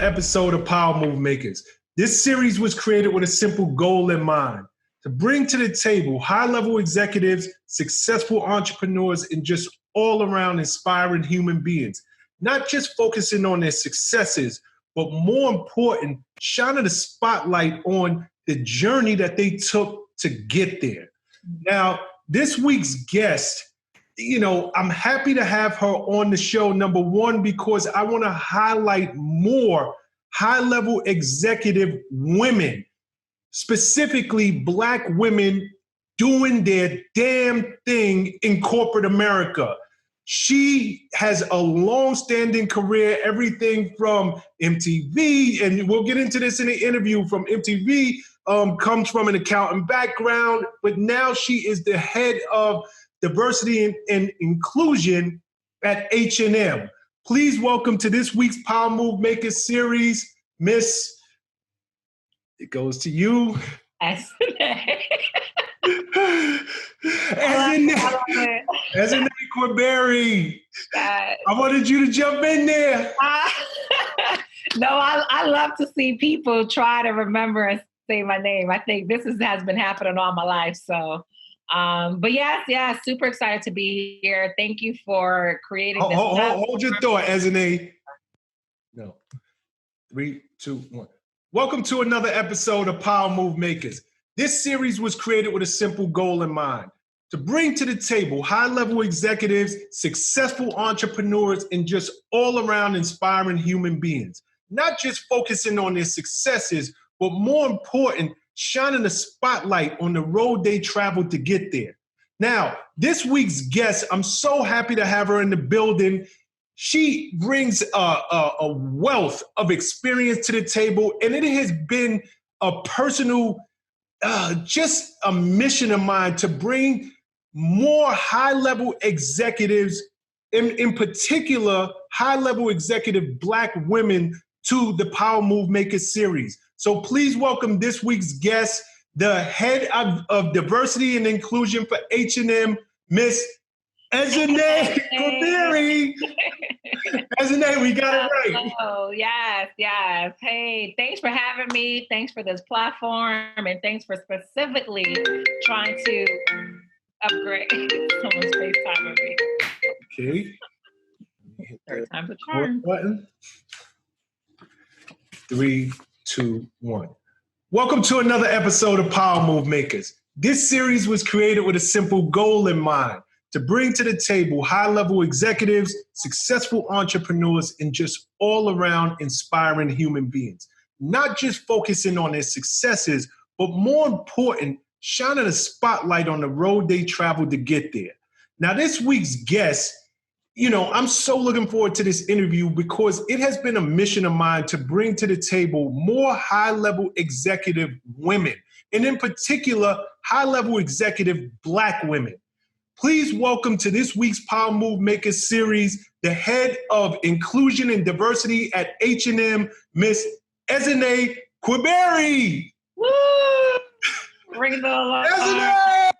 episode of Power Move Makers. This series was created with a simple goal in mind: to bring to the table high-level executives, successful entrepreneurs, and just all-around inspiring human beings. Not just focusing on their successes, but more important, shining a spotlight on the journey that they took to get there. Now, this week's guest, I'm happy to have her on the show, number one, because I want to highlight more high-level executive women, specifically Black women doing their damn thing in corporate America. She has a long-standing career, everything from MTV, and we'll get into this in the interview, from MTV, comes from an accounting background, but now she is the head of diversity and inclusion at H&M. Please welcome to this week's Power Move Makers series, Miss, it goes to you. Ezinne Kwubiri. I wanted you to jump in there. No, I love to see people try to remember and say my name. I think this has been happening all my life. So, but yes, super excited to be here. Thank you for creating this. Hold your thought, Ezinne. No. 3, 2, 1. Welcome to another episode of Power Move Makers. This series was created with a simple goal in mind: to bring to the table high-level executives, successful entrepreneurs, and just all-around inspiring human beings. Not just focusing on their successes, but more important, shining a spotlight on the road they traveled to get there. Now, this week's guest, I'm so happy to have her in the building. She brings a wealth of experience to the table, and it has been a personal, just a mission of mine to bring more high-level executives, in particular, high-level executive Black women, to the Power Move Makers series. So please welcome this week's guest, the head of diversity and inclusion for H&M, Miss Ezinne Kwubiri. Ezinne, we got it right. Oh, yes. Hey, thanks for having me. Thanks for this platform, and thanks for specifically trying to upgrade someone's FaceTime with me. Okay. Third time's a charm. Button. 3, 2, 1. Welcome to another episode of Power Move Makers. This series was created with a simple goal in mind: to bring to the table high-level executives, successful entrepreneurs, and just all-around inspiring human beings. Not just focusing on their successes, but more important, shining a spotlight on the road they traveled to get there. Now, this week's guest, I'm so looking forward to this interview because it has been a mission of mine to bring to the table more high-level executive women, and in particular, high-level executive Black women. Please welcome to this week's Power Move Makers series, the head of inclusion and diversity at H&M, Miss Ezinne Kwubiri. Woo! Ring the alarm. Ezinne!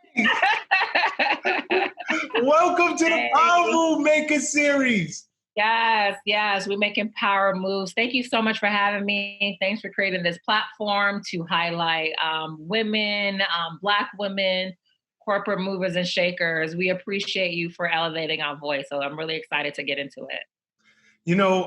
Welcome to the Power Move Makers series. Yes, we're making power moves. Thank you so much for having me. Thanks for creating this platform to highlight women, Black women, corporate movers and shakers. We appreciate you for elevating our voice. So I'm really excited to get into it.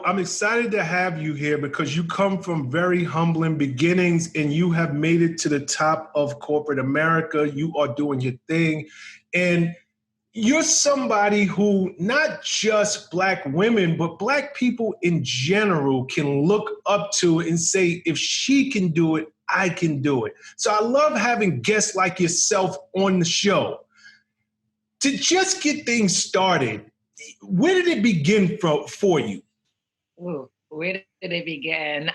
I'm excited to have you here because you come from very humbling beginnings and you have made it to the top of corporate America. You are doing your thing. And you're somebody who not just Black women, but Black people in general can look up to and say, if she can do it, I can do it. So I love having guests like yourself on the show. To just get things started, where did it begin for you? Ooh, where did it begin?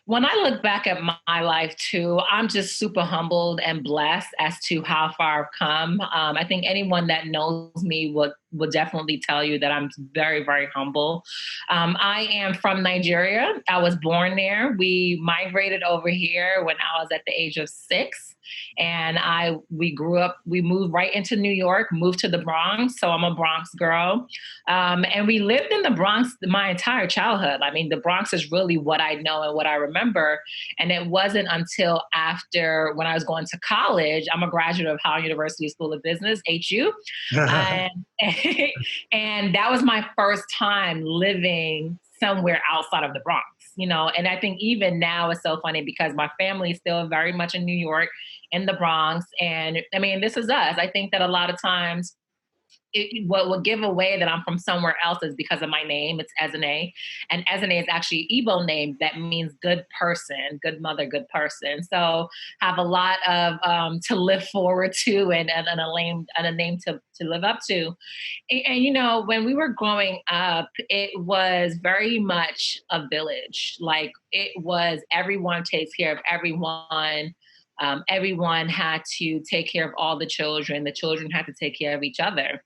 When I look back at my life too, I'm just super humbled and blessed as to how far I've come. I think anyone that knows me would definitely tell you that I'm very, very humble. I am from Nigeria. I was born there. We migrated over here when I was at the age of 6. And we grew up, we moved right into New York, moved to the Bronx. So I'm a Bronx girl. And we lived in the Bronx my entire childhood. childhood. I mean, the Bronx is really what I know and what I remember. And it wasn't until after when I was going to college, I'm a graduate of Howard University School of Business, HU. And, and that was my first time living somewhere outside of the Bronx, and I think even now it's so funny because my family is still very much in New York, in the Bronx. And I mean, this is us. I think that a lot of times what will give away that I'm from somewhere else is because of my name. It's Ezinne. And Ezinne is actually an Igbo name that means good person, good mother, good person. So have a lot of to live forward to and a name to live up to. And, when we were growing up, it was very much a village. Like it was everyone takes care of everyone. Everyone had to take care of all the children. The children had to take care of each other.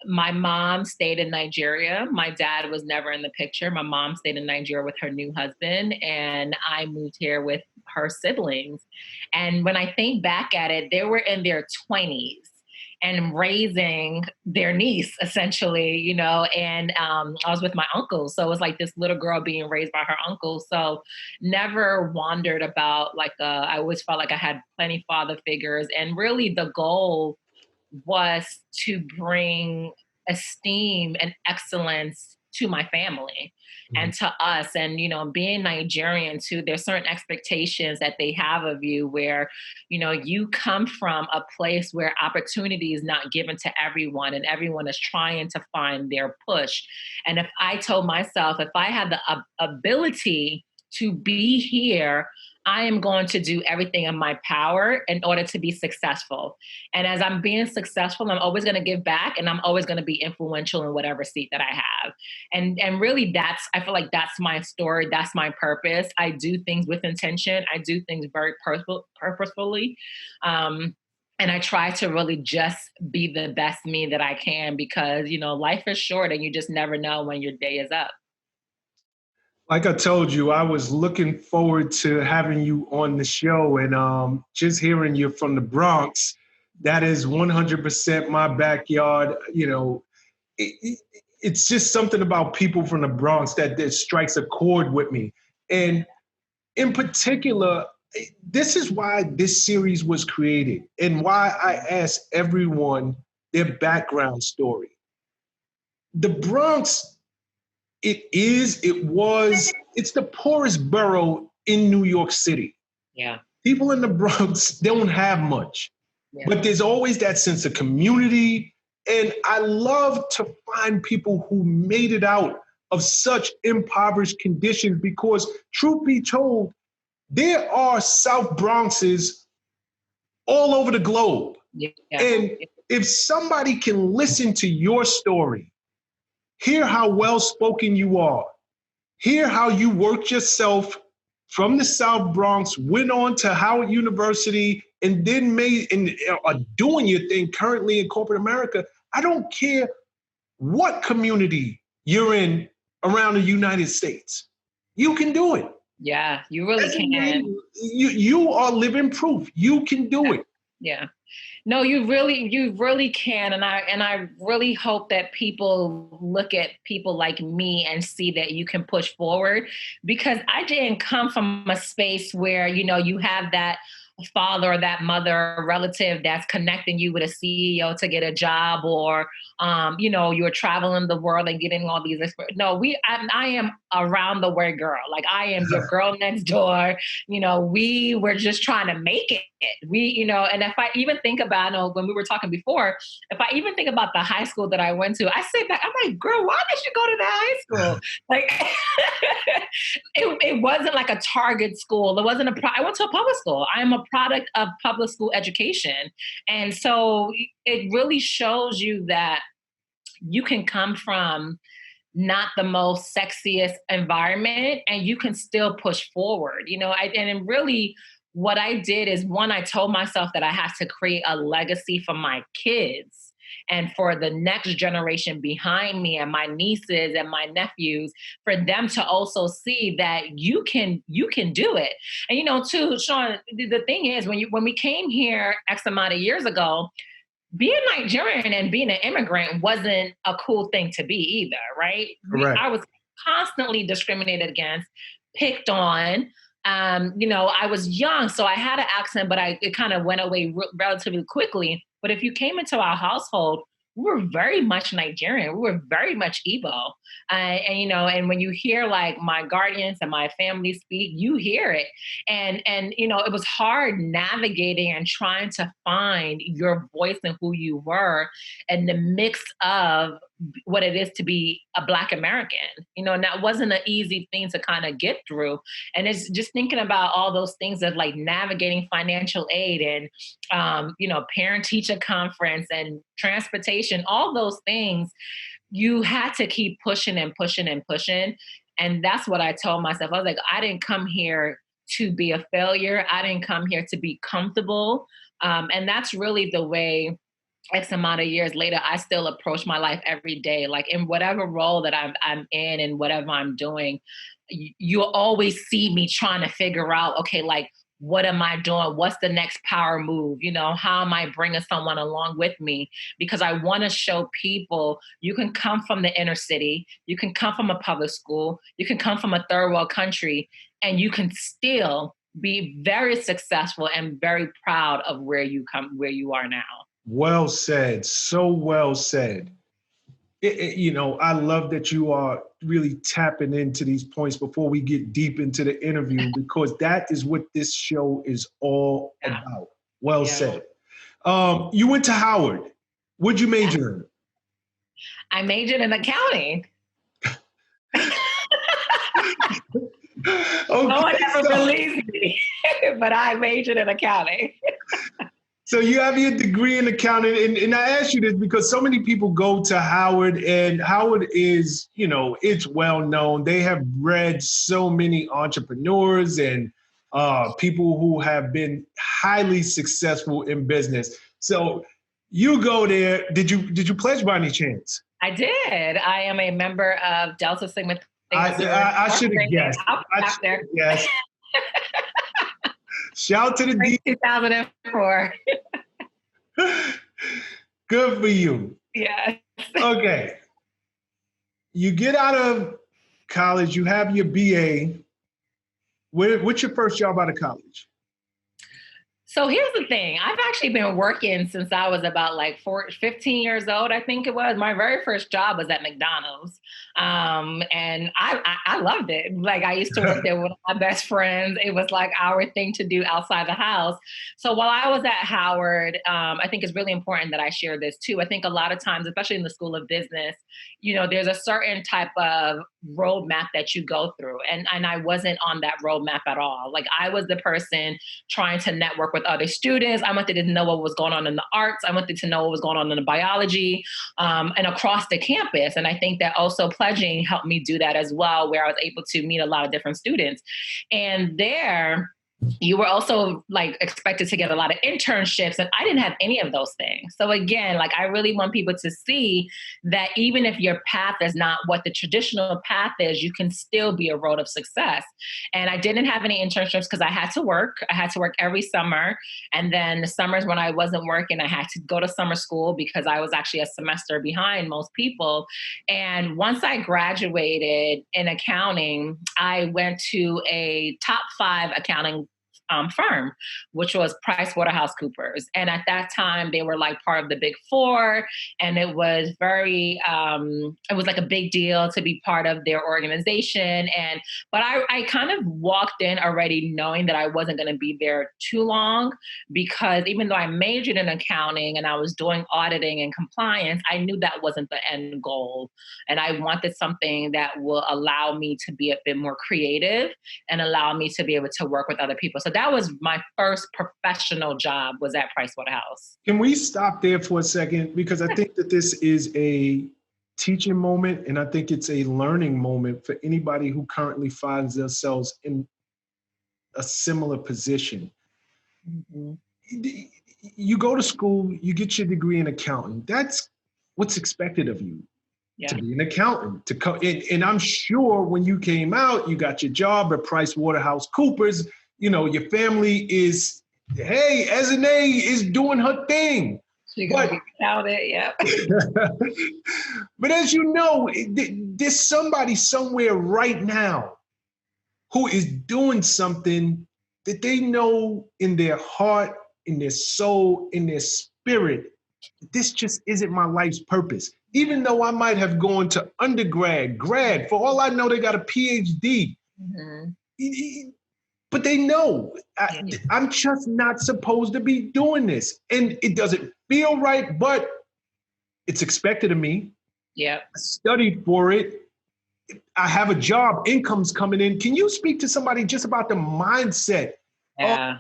My mom stayed in Nigeria. My dad was never in the picture. My mom stayed in Nigeria with her new husband, and I moved here with her siblings. And when I think back at it, they were in their 20s and raising their niece, essentially, and I was with my uncle. So it was like this little girl being raised by her uncle. So never wondered about I always felt like I had plenty father figures. And really the goal was to bring esteem and excellence to my family and to us. And, being Nigerian too, there's certain expectations that they have of you where, you come from a place where opportunity is not given to everyone and everyone is trying to find their push. And if I told myself, if I had the ability to be here, I am going to do everything in my power in order to be successful. And as I'm being successful, I'm always going to give back and I'm always going to be influential in whatever seat that I have. And really I feel like that's my story. That's my purpose. I do things with intention. I do things very purposefully. And I try to really just be the best me that I can because, life is short and you just never know when your day is up. Like I told you, I was looking forward to having you on the show, and just hearing you from the Bronx, that is 100% my backyard. It's just something about people from the Bronx that strikes a chord with me. And in particular, this is why this series was created and why I asked everyone their background story. The Bronx, it's the poorest borough in New York City. Yeah. People in the Bronx don't have much, but there's always that sense of community. And I love to find people who made it out of such impoverished conditions because, truth be told, there are South Bronxes all over the globe. Yeah. And if somebody can listen to your story, hear how well-spoken you are, hear how you worked yourself from the South Bronx, went on to Howard University, and then are doing your thing currently in corporate America. I don't care what community you're in around the United States. You can do it. Yeah, you really can. You are living proof. You can do it. Yeah. No, you really can. And I really hope that people look at people like me and see that you can push forward, because I didn't come from a space where, you have that father or that mother or relative that's connecting you with a CEO to get a job, or you're traveling the world and getting all these no, I am around the way girl. Like I am your girl next door. We were just trying to make it. And if I even think about, when we were talking before, if I even think about the high school that I went to, I say that I'm like, girl, why did you go to that high school? Like it wasn't like a target school. It wasn't I went to a public school. I am a product of public school education. And so it really shows you that you can come from not the most sexiest environment and you can still push forward, and really what I did is, one, I told myself that I had to create a legacy for my kids and for the next generation behind me and my nieces and my nephews, for them to also see that you can do it. And too, Shawn, the thing is, when we came here X amount of years ago, being Nigerian and being an immigrant wasn't a cool thing to be either, right? Correct. constantly discriminated against, picked on. I was young, so I had an accent, but it kind of went away relatively quickly. But if you came into our household, we were very much Nigerian. We were very much Igbo. And when you hear like my guardians and my family speak, you hear it. And it was hard navigating and trying to find your voice and who you were and the mix of what it is to be a Black American, and that wasn't an easy thing to kind of get through. And it's just thinking about all those things of like navigating financial aid and, parent teacher conference and transportation, all those things, you had to keep pushing and pushing and pushing. And that's what I told myself. I was like, I didn't come here to be a failure. I didn't come here to be comfortable. And that's really the way X amount of years later, I still approach my life every day. Like in whatever role that I'm in and whatever I'm doing, you'll always see me trying to figure out, okay, like, what am I doing? What's the next power move? How am I bringing someone along with me? Because I want to show people you can come from the inner city, you can come from a public school, you can come from a third world country, and you can still be very successful and very proud of where you are now. Well said. So well said. I love that you are really tapping into these points before we get deep into the interview, because that is what this show is all about. Well said. You went to Howard. What'd you major in? I majored in accounting. No one ever believes me, but I majored in accounting. So you have your degree in accounting, and I ask you this because so many people go to Howard, and Howard is, it's well known. They have bred so many entrepreneurs and people who have been highly successful in business. So you go there. Did you pledge by any chance? I did. I am a member of Delta Sigma. I should have guessed. Yes. Shout to the 2004. Good for you. Yeah. Okay. You get out of college, you have your BA. What's your first job out of college? So here's the thing. I've actually been working since I was about 15 years old, I think it was. My very first job was at McDonald's. And I loved it. Like I used to work there with my best friends. It was like our thing to do outside the house. So while I was at Howard, I think it's really important that I share this too. I think a lot of times, especially in the School of Business, there's a certain type of roadmap that you go through. And I wasn't on that roadmap at all. Like I was the person trying to network with other students. I wanted to know what was going on in the arts. I wanted to know what was going on in the biology and across the campus. And I think that also pledging helped me do that as well, where I was able to meet a lot of different students. And there, you were also expected to get a lot of internships, and I didn't have any of those things. So again, I really want people to see that even if your path is not what the traditional path is, you can still be a road of success. And I didn't have any internships because I had to work. I had to work every summer. And then the summers when I wasn't working, I had to go to summer school because I was actually a semester behind most people. And once I graduated in accounting, I went to a top 5 accounting firm, which was PricewaterhouseCoopers. And at that time, they were part of the Big Four. And it was very, it was a big deal to be part of their organization. But I kind of walked in already knowing that I wasn't going to be there too long, because even though I majored in accounting and I was doing auditing and compliance, I knew that wasn't the end goal. And I wanted something that will allow me to be a bit more creative and allow me to be able to work with other people. So that was my first professional job, was at Pricewaterhouse. Can we stop there for a second? Because I think that this is a teaching moment, and I think it's a learning moment for anybody who currently finds themselves in a similar position. Mm-hmm. You go to school, you get your degree in accounting. That's what's expected of you. Yeah. To be an accountant, to come in. And I'm sure when you came out, you got your job at PricewaterhouseCoopers. Your family is, hey, Ezinne is doing her thing. You're going to be counted, yeah. But as you know, there's somebody somewhere right now who is doing something that they know in their heart, in their soul, in their spirit, this just isn't my life's purpose. Even though I might have gone to undergrad, grad, for all I know, they got a PhD. Mm-hmm. But they know I'm just not supposed to be doing this. And it doesn't feel right, but it's expected of me. Yeah. I studied for it. I have a job, income's coming in. Can you speak to somebody just about the mindset of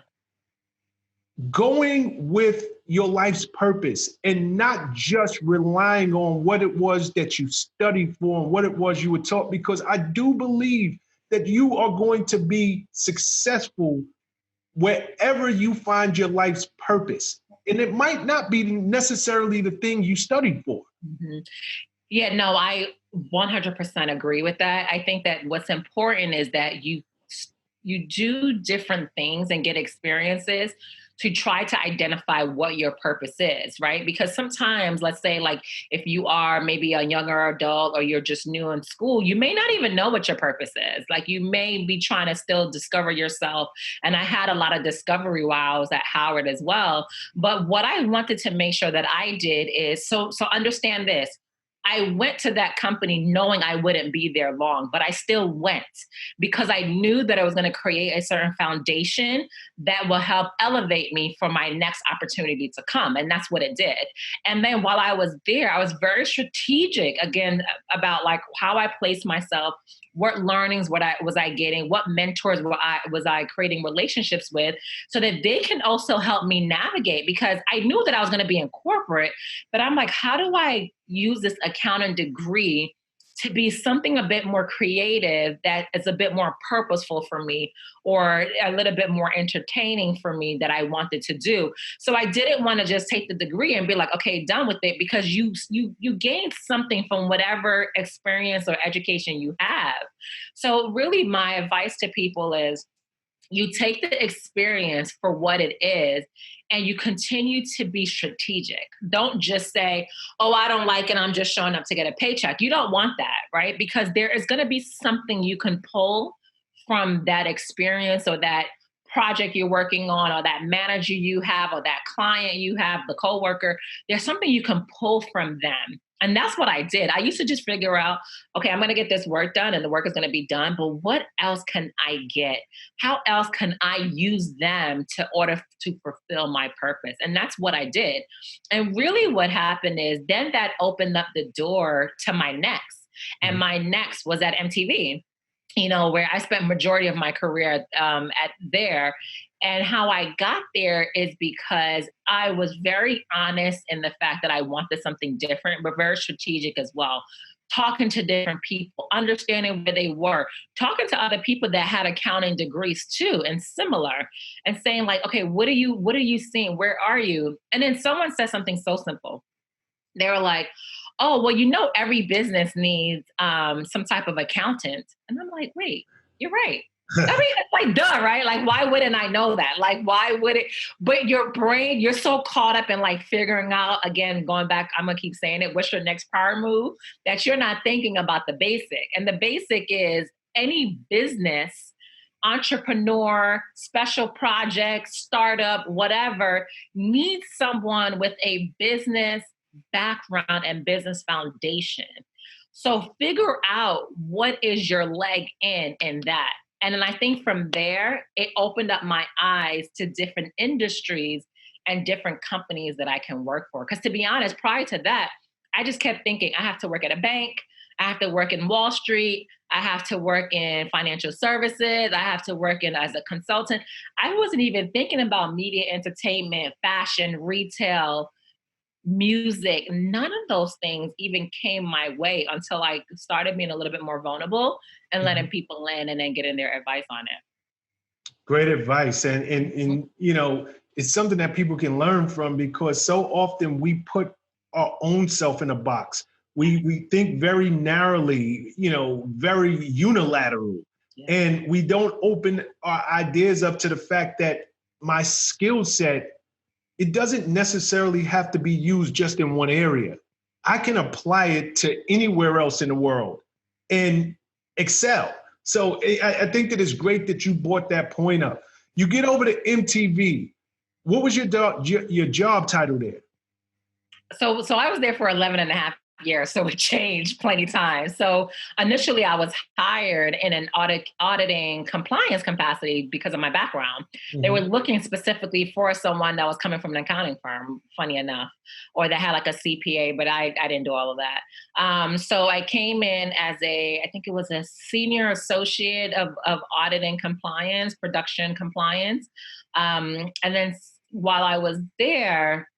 going with your life's purpose and not just relying on what it was that you studied for and what it was you were taught? Because I do believe that you are going to be successful wherever you find your life's purpose. And it might not be necessarily the thing you studied for. Mm-hmm. Yeah, no, I 100% agree with that. I think that what's important is that you do different things and get experiences to try to identify what your purpose is, right? Because sometimes, let's say, like, if you are maybe a younger adult or you're just new in school, you may not even know what your purpose is. Like, you may be trying to still discover yourself. And I had a lot of discovery while I was at Howard as well. But what I wanted to make sure that I did is, so understand this. I went to that company knowing I wouldn't be there long, but I still went because I knew that I was going to create a certain foundation that will help elevate me for my next opportunity to come. And that's what it did. And then while I was there, I was very strategic, again, about like how I placed myself, what learnings was I getting, what mentors was I creating relationships with, so that they can also help me navigate, because I knew that I was going to be in corporate, but I'm like, how do I use this accounting degree to be something a bit more creative, that is a bit more purposeful for me, or a little bit more entertaining for me, that I wanted to do. So I didn't want to just take the degree and be like, okay, done with it, because you gained something from whatever experience or education you have. So really my advice to people is, you take the experience for what it is and you continue to be strategic. Don't just say, oh, I don't like it, I'm just showing up to get a paycheck. You don't want that, right? Because there is going to be something you can pull from that experience, or that project you're working on, or that manager you have, or that client you have, the coworker. There's something you can pull from them. And that's what I did. I used to just figure out, okay, I'm going to get this work done and the work is going to be done, but what else can I get? How else can I use them to order to fulfill my purpose? And that's what I did. And really what happened is then that opened up the door to my next. And my next was at MTV, where I spent majority of my career at there. And how I got there is because I was very honest in the fact that I wanted something different, but very strategic as well. Talking to different people, understanding where they were, talking to other people that had accounting degrees too, and similar, and saying like, okay, what are you seeing? Where are you? And then someone said something so simple. They were like, oh, well, every business needs some type of accountant. And I'm like, wait, you're right. I mean, it's like, duh, right? Like, why wouldn't I know that? Like, why would it? But your brain, you're so caught up in like figuring out, again, going back, I'm going to keep saying it, what's your next power move, that you're not thinking about the basic. And the basic is any business, entrepreneur, special project, startup, whatever, needs someone with a business background and business foundation. So figure out what is your leg in that. And then I think from there, it opened up my eyes to different industries and different companies that I can work for. Because to be honest, prior to that, I just kept thinking, I have to work at a bank, I have to work in Wall Street, I have to work in financial services, I have to work in as a consultant. I wasn't even thinking about media, entertainment, fashion, retail, music. None of those things even came my way until I started being a little bit more vulnerable and letting people in and then getting their advice on it. Great advice. And it's something that people can learn from, because so often we put our own self in a box. We think very narrowly, very unilateral. Yeah. And we don't open our ideas up to the fact that my skill set it doesn't necessarily have to be used just in one area. I can apply it to anywhere else in the world and excel. So I think that it's great that you brought that point up. You get over to MTV. What was your job title there? So I was there for 11 and a half years, so it changed plenty times. So initially I was hired in an auditing compliance capacity because of my background. Mm-hmm. They were looking specifically for someone that was coming from an accounting firm, funny enough, or that had like a CPA, but I didn't do all of that. So I came in as I think it was a senior associate of auditing compliance, production compliance. And then while I was there,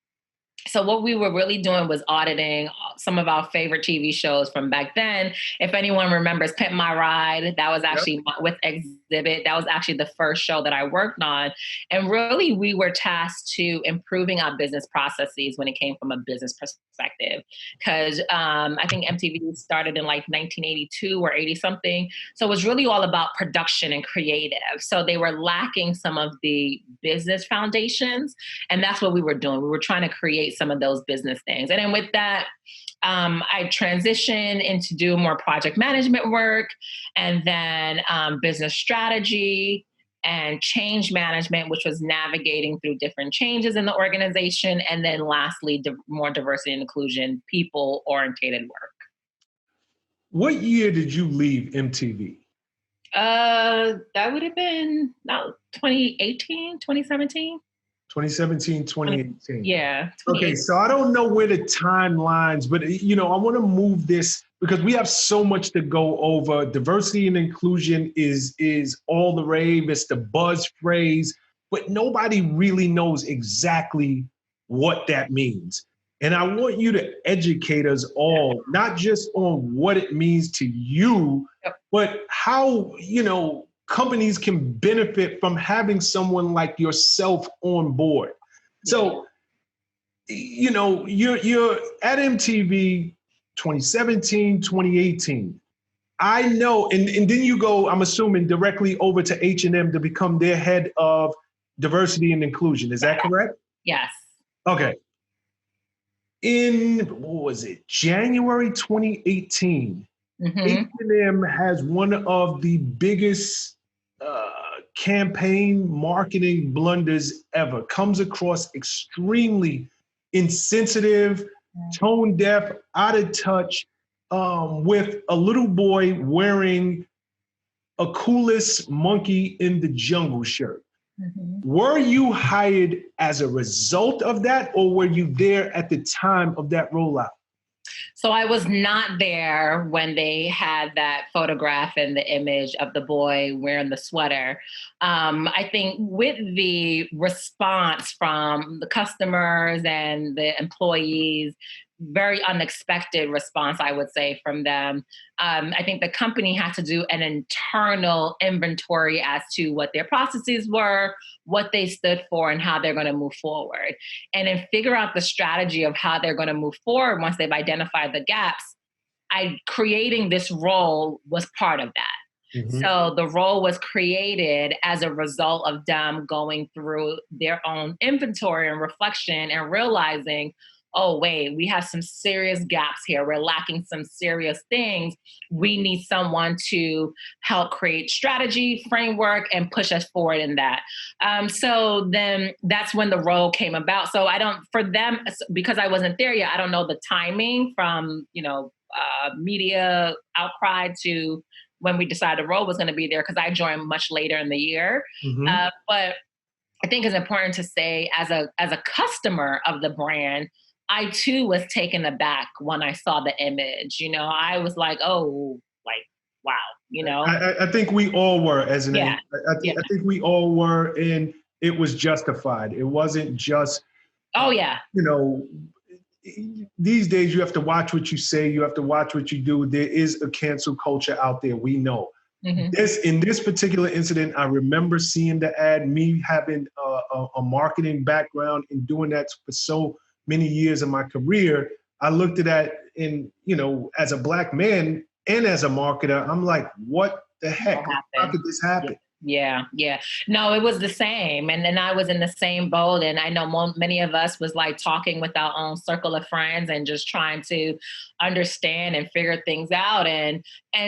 so what we were really doing was auditing some of our favorite TV shows from back then. If anyone remembers Pimp My Ride, that was actually with Exhibit. That was actually the first show that I worked on. And really, we were tasked to improving our business processes when it came from a business perspective. Because I think MTV started in like 1982 or 80 something. So it was really all about production and creative. So they were lacking some of the business foundations. And that's what we were doing. We were trying to create some of those business things. And then with that, I transitioned into doing more project management work, and then business strategy and change management, which was navigating through different changes in the organization. And then lastly, more diversity and inclusion, people-oriented work. What year did you leave MTV? That would have been 2018, 2017. 2017, 2018. Yeah. Okay, so I don't know where the timelines, but I want to move this because we have so much to go over. Diversity and inclusion is all the rave. It's the buzz phrase, but nobody really knows exactly what that means. And I want you to educate us all, not just on what it means to you, but how, companies can benefit from having someone like yourself on board. So, you're at MTV 2017, 2018. I know, and then you go, I'm assuming, directly over to H&M to become their head of diversity and inclusion. Is that correct? Yes. Okay. In, January 2018, H&M has one of the biggest campaign marketing blunders ever. Comes across extremely insensitive, tone deaf, out of touch, with a little boy wearing a Coolest Monkey in the Jungle shirt. Were you hired as a result of that, or were you there at the time of that rollout? So I was not there when they had that photograph and the image of the boy wearing the sweater. I think with the response from the customers and the employees, very unexpected response, I would say, from them. I think the company had to do an internal inventory as to what their processes were, what they stood for, and how they're going to move forward. And then figure out the strategy of how they're going to move forward once they've identified the gaps. Creating this role was part of that. Mm-hmm. So the role was created as a result of them going through their own inventory and reflection and realizing, oh, wait, we have some serious gaps here. We're lacking some serious things. We need someone to help create strategy, framework, and push us forward in that. So then that's when the role came about. So for them, because I wasn't there yet, I don't know the timing from, media outcry to when we decided the role was going to be there, because I joined much later in the year. Mm-hmm. But I think it's important to say as a customer of the brand, I too was taken aback when I saw the image. I was like, oh, wow, I think we all were, as I think we all were, and it was justified. It wasn't just, these days you have to watch what you say, you have to watch what you do. There is a cancel culture out there, we know. Mm-hmm. In this particular incident, I remember seeing the ad, me having a marketing background and doing that for so many years of my career. I looked at that as a Black man and as a marketer, I'm like, what the heck? How could this happen? Yeah, yeah. No, it was the same. And then I was in the same boat. And I know many of us was like talking with our own circle of friends and just trying to understand and figure things out. And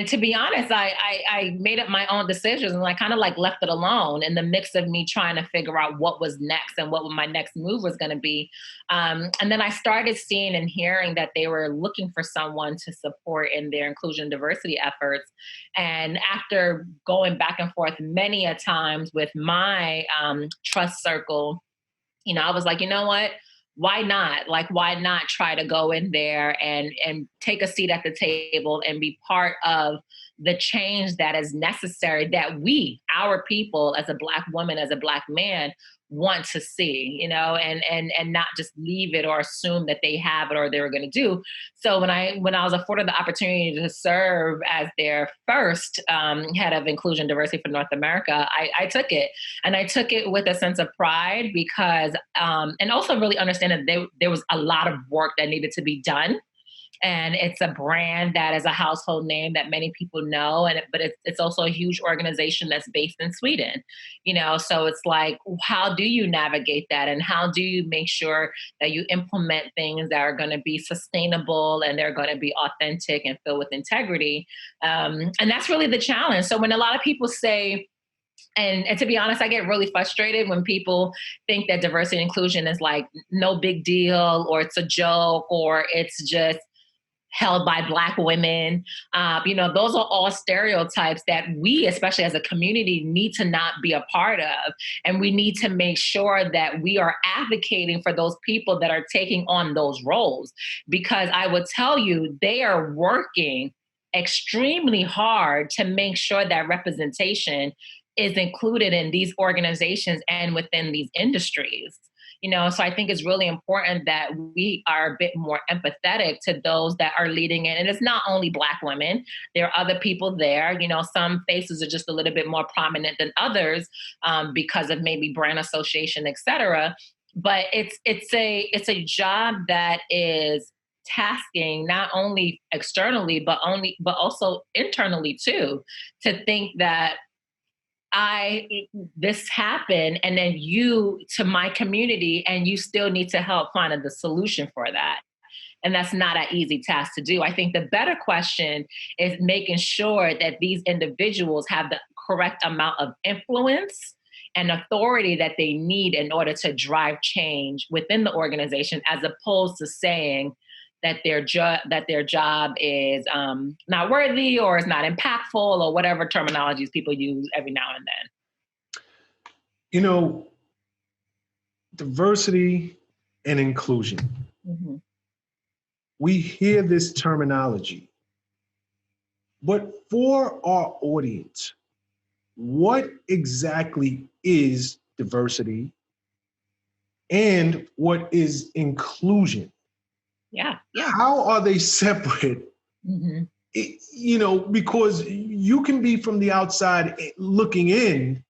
to be honest, I made up my own decisions and I kind of like left it alone in the mix of me trying to figure out what was next and what my next move was going to be. And then I started seeing and hearing that they were looking for someone to support in their inclusion and diversity efforts. And after going back and forth many a times with my trust circle, I was like, you know what? Why not? Like, why not try to go in there and take a seat at the table and be part of the change that is necessary that we, our people, as a Black woman, as a Black man, want to see, and not just leave it or assume that they have it or they were going to do. So when I was afforded the opportunity to serve as their first head of inclusion diversity for North America, I took it, and I took it with a sense of pride because, and also really understand that there was a lot of work that needed to be done. And it's a brand that is a household name that many people know, but it's also a huge organization that's based in Sweden, So it's like, how do you navigate that, and how do you make sure that you implement things that are going to be sustainable and they're going to be authentic and filled with integrity? And that's really the challenge. So when a lot of people say, and to be honest, I get really frustrated when people think that diversity and inclusion is like no big deal, or it's a joke, or it's just held by Black women. Those are all stereotypes that we, especially as a community, need to not be a part of. And we need to make sure that we are advocating for those people that are taking on those roles. Because I would tell you, they are working extremely hard to make sure that representation is included in these organizations and within these industries. So I think it's really important that we are a bit more empathetic to those that are leading it. And it's not only Black women. There are other people there. Some faces are just a little bit more prominent than others because of maybe brand association, et cetera. But it's a job that is tasking not only externally, but also internally too, to think that this happened, and then you to my community, and you still need to help find the solution for that. And that's not an easy task to do. I think the better question is making sure that these individuals have the correct amount of influence and authority that they need in order to drive change within the organization, as opposed to saying that their job is not worthy or is not impactful or whatever terminologies people use every now and then. Diversity and inclusion. Mm-hmm. We hear this terminology, but for our audience, what exactly is diversity and what is inclusion? Yeah. How are they separate? Mm-hmm. Because you can be from the outside looking in,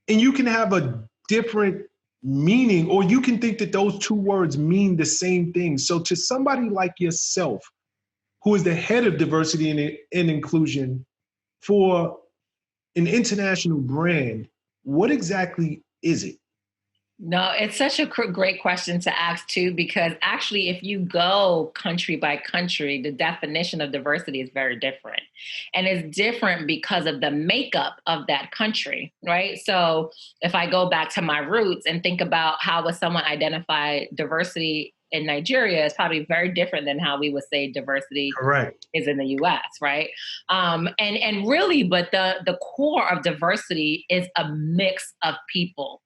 and you can have a different meaning, or you can think that those two words mean the same thing. So to somebody like yourself, who is the head of diversity and inclusion for an international brand, what exactly is it? No, it's such a great question to ask too, because actually, if you go country by country, the definition of diversity is very different. And it's different because of the makeup of that country, right? So if I go back to my roots and think about how would someone identify diversity in Nigeria, it's probably very different than how we would say diversity Correct. is in the US, right? And really, but the core of diversity is a mix of people.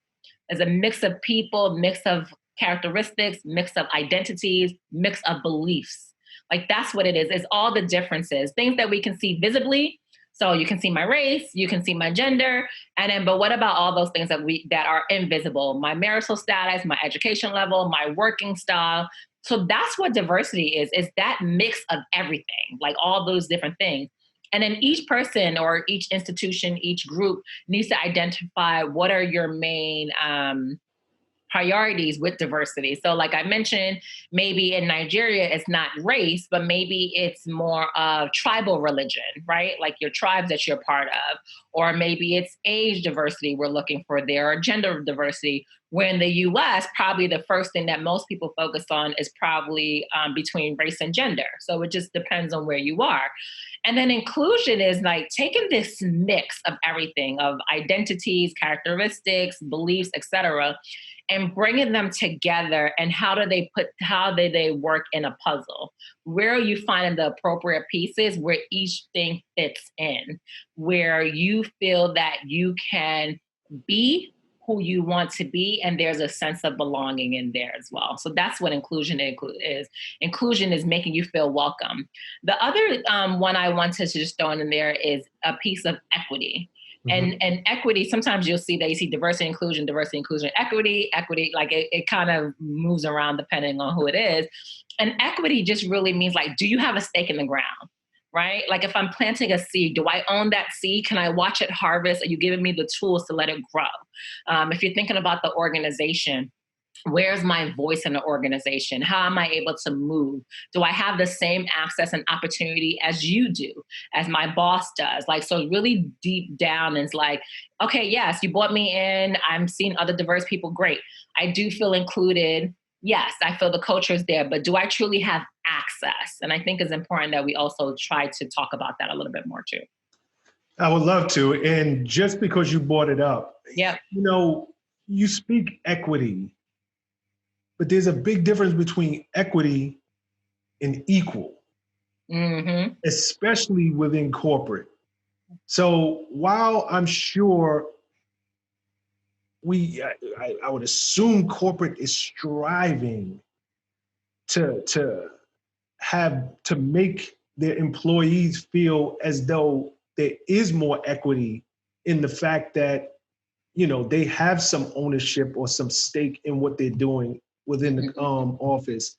As a mix of people, mix of characteristics, mix of identities, mix of beliefs. Like that's what it is. It's all the differences, things that we can see visibly. So you can see my race, you can see my gender, but what about all those things that are invisible? My marital status, my education level, my working style. So that's what diversity is that mix of everything, like all those different things. And then each person or each institution, each group needs to identify what are your main priorities with diversity. So like I mentioned, maybe in Nigeria, it's not race, but maybe it's more of tribal religion, right? Like your tribes that you're part of, or maybe it's age diversity we're looking for there, or gender diversity. Where in the US, probably the first thing that most people focus on is probably between race and gender. So it just depends on where you are. And then inclusion is like taking this mix of everything, of identities, characteristics, beliefs, etc., and bringing them together. And how do they work in a puzzle? Where are you finding the appropriate pieces where each thing fits in, where you feel that you can be who you want to be, and there's a sense of belonging in there as well. So that's what inclusion is. Inclusion is making you feel welcome. The other one I want to just throw in there is a piece of equity. Mm-hmm. And equity, sometimes you'll see that you see diversity, inclusion, equity, like it kind of moves around depending on who it is. And equity just really means like, do you have a stake in the ground? Right? Like if I'm planting a seed, do I own that seed? Can I watch it harvest? Are you giving me the tools to let it grow? If you're thinking about the organization, where's my voice in the organization? How am I able to move? Do I have the same access and opportunity as you do, as my boss does? Like, so really deep down is like, okay, yes, you brought me in. I'm seeing other diverse people. Great. I do feel included. Yes, I feel the culture is there, but do I truly have access? And I think it's important that we also try to talk about that a little bit more too. I would love to. And just because you brought it up, yeah, you speak equity, but there's a big difference between equity and equal, mm-hmm. especially within corporate. So while I'm sure I would assume corporate is striving to make their employees feel as though there is more equity in the fact that, they have some ownership or some stake in what they're doing within the office.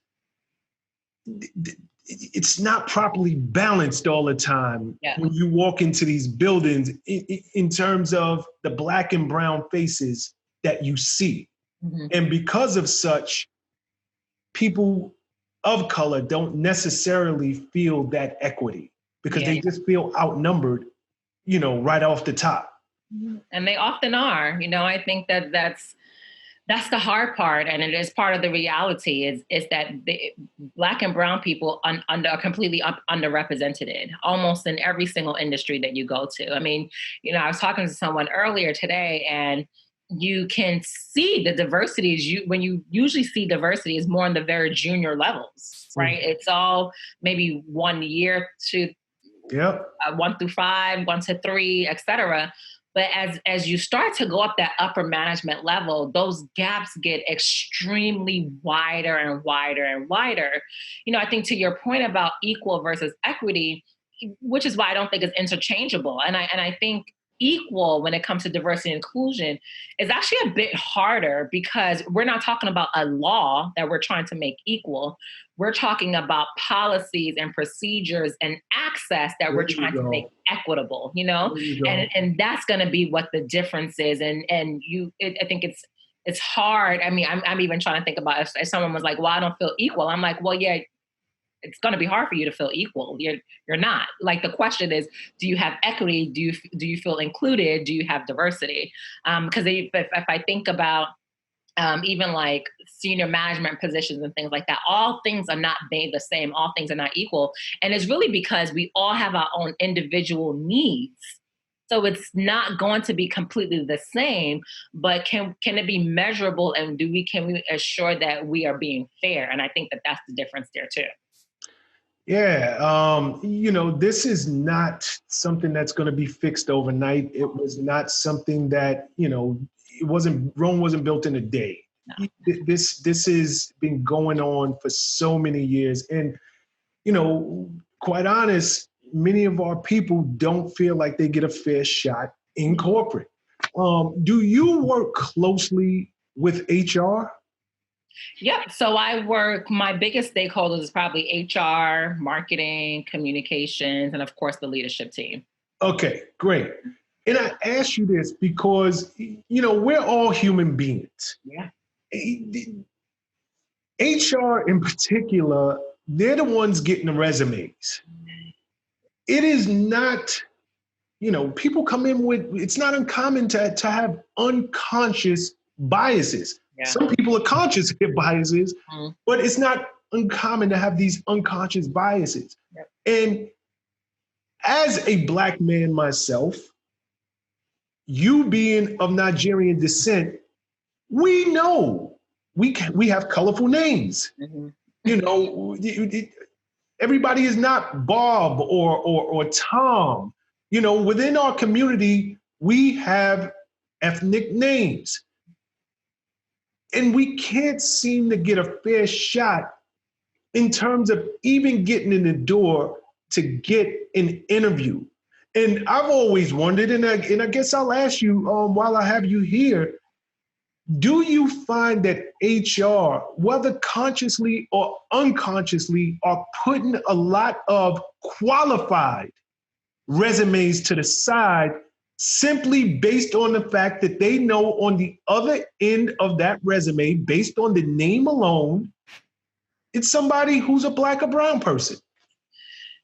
It's not properly balanced all the time when you walk into these buildings in terms of the Black and brown faces that you see. Mm-hmm. And because of such, people of color don't necessarily feel that equity because they just feel outnumbered, right off the top. And they often are. I think that's the hard part, and it is part of the reality is that the Black and brown people are completely underrepresented almost in every single industry that you go to. I mean, I was talking to someone earlier today, and you can see the diversity when you usually see diversity is more in the very junior levels, right? Mm-hmm. It's all maybe 1 year to 1 through 5, 1 to 3, etc. But as you start to go up that upper management level, those gaps get extremely wider and wider and wider. I think to your point about equal versus equity, which is why I don't think it's interchangeable. And I think equal when it comes to diversity and inclusion is actually a bit harder because we're not talking about a law that we're trying to make equal. We're talking about policies and procedures and access that we're trying to make equitable, and that's going to be what the difference is. And I think it's hard. I mean, I'm even trying to think about if someone was like, well, I don't feel equal. I'm like, well, yeah, it's going to be hard for you to feel equal. You're not. Like the question is, do you have equity? Do you feel included? Do you have diversity? Because if I think about even like senior management positions and things like that, all things are not made the same. All things are not equal. And it's really because we all have our own individual needs. So it's not going to be completely the same, but can it be measurable? And can we assure that we are being fair? And I think that that's the difference there too. Yeah, this is not something that's going to be fixed overnight. It was not something that, Rome wasn't built in a day. No. This has been going on for so many years. And, quite honest, many of our people don't feel like they get a fair shot in corporate. Do you work closely with HR? Yep. So my biggest stakeholders is probably HR, marketing, communications, and of course the leadership team. Okay, great. And I ask you this because, we're all human beings. Yeah. HR in particular, they're the ones getting the resumes. It is not, people come in with, it's not uncommon to have unconscious biases. Yeah. Some people are conscious of their biases, but it's not uncommon to have these unconscious biases. Yep. And as a Black man myself, you being of Nigerian descent, we know we have colorful names. Mm-hmm. Everybody is not Bob or Tom. Within our community, we have ethnic names. And we can't seem to get a fair shot in terms of even getting in the door to get an interview. And I've always wondered, and I guess I'll ask you while I have you here, do you find that HR, whether consciously or unconsciously, are putting a lot of qualified resumes to the side simply based on the fact that they know on the other end of that resume, based on the name alone, it's somebody who's a Black or brown person?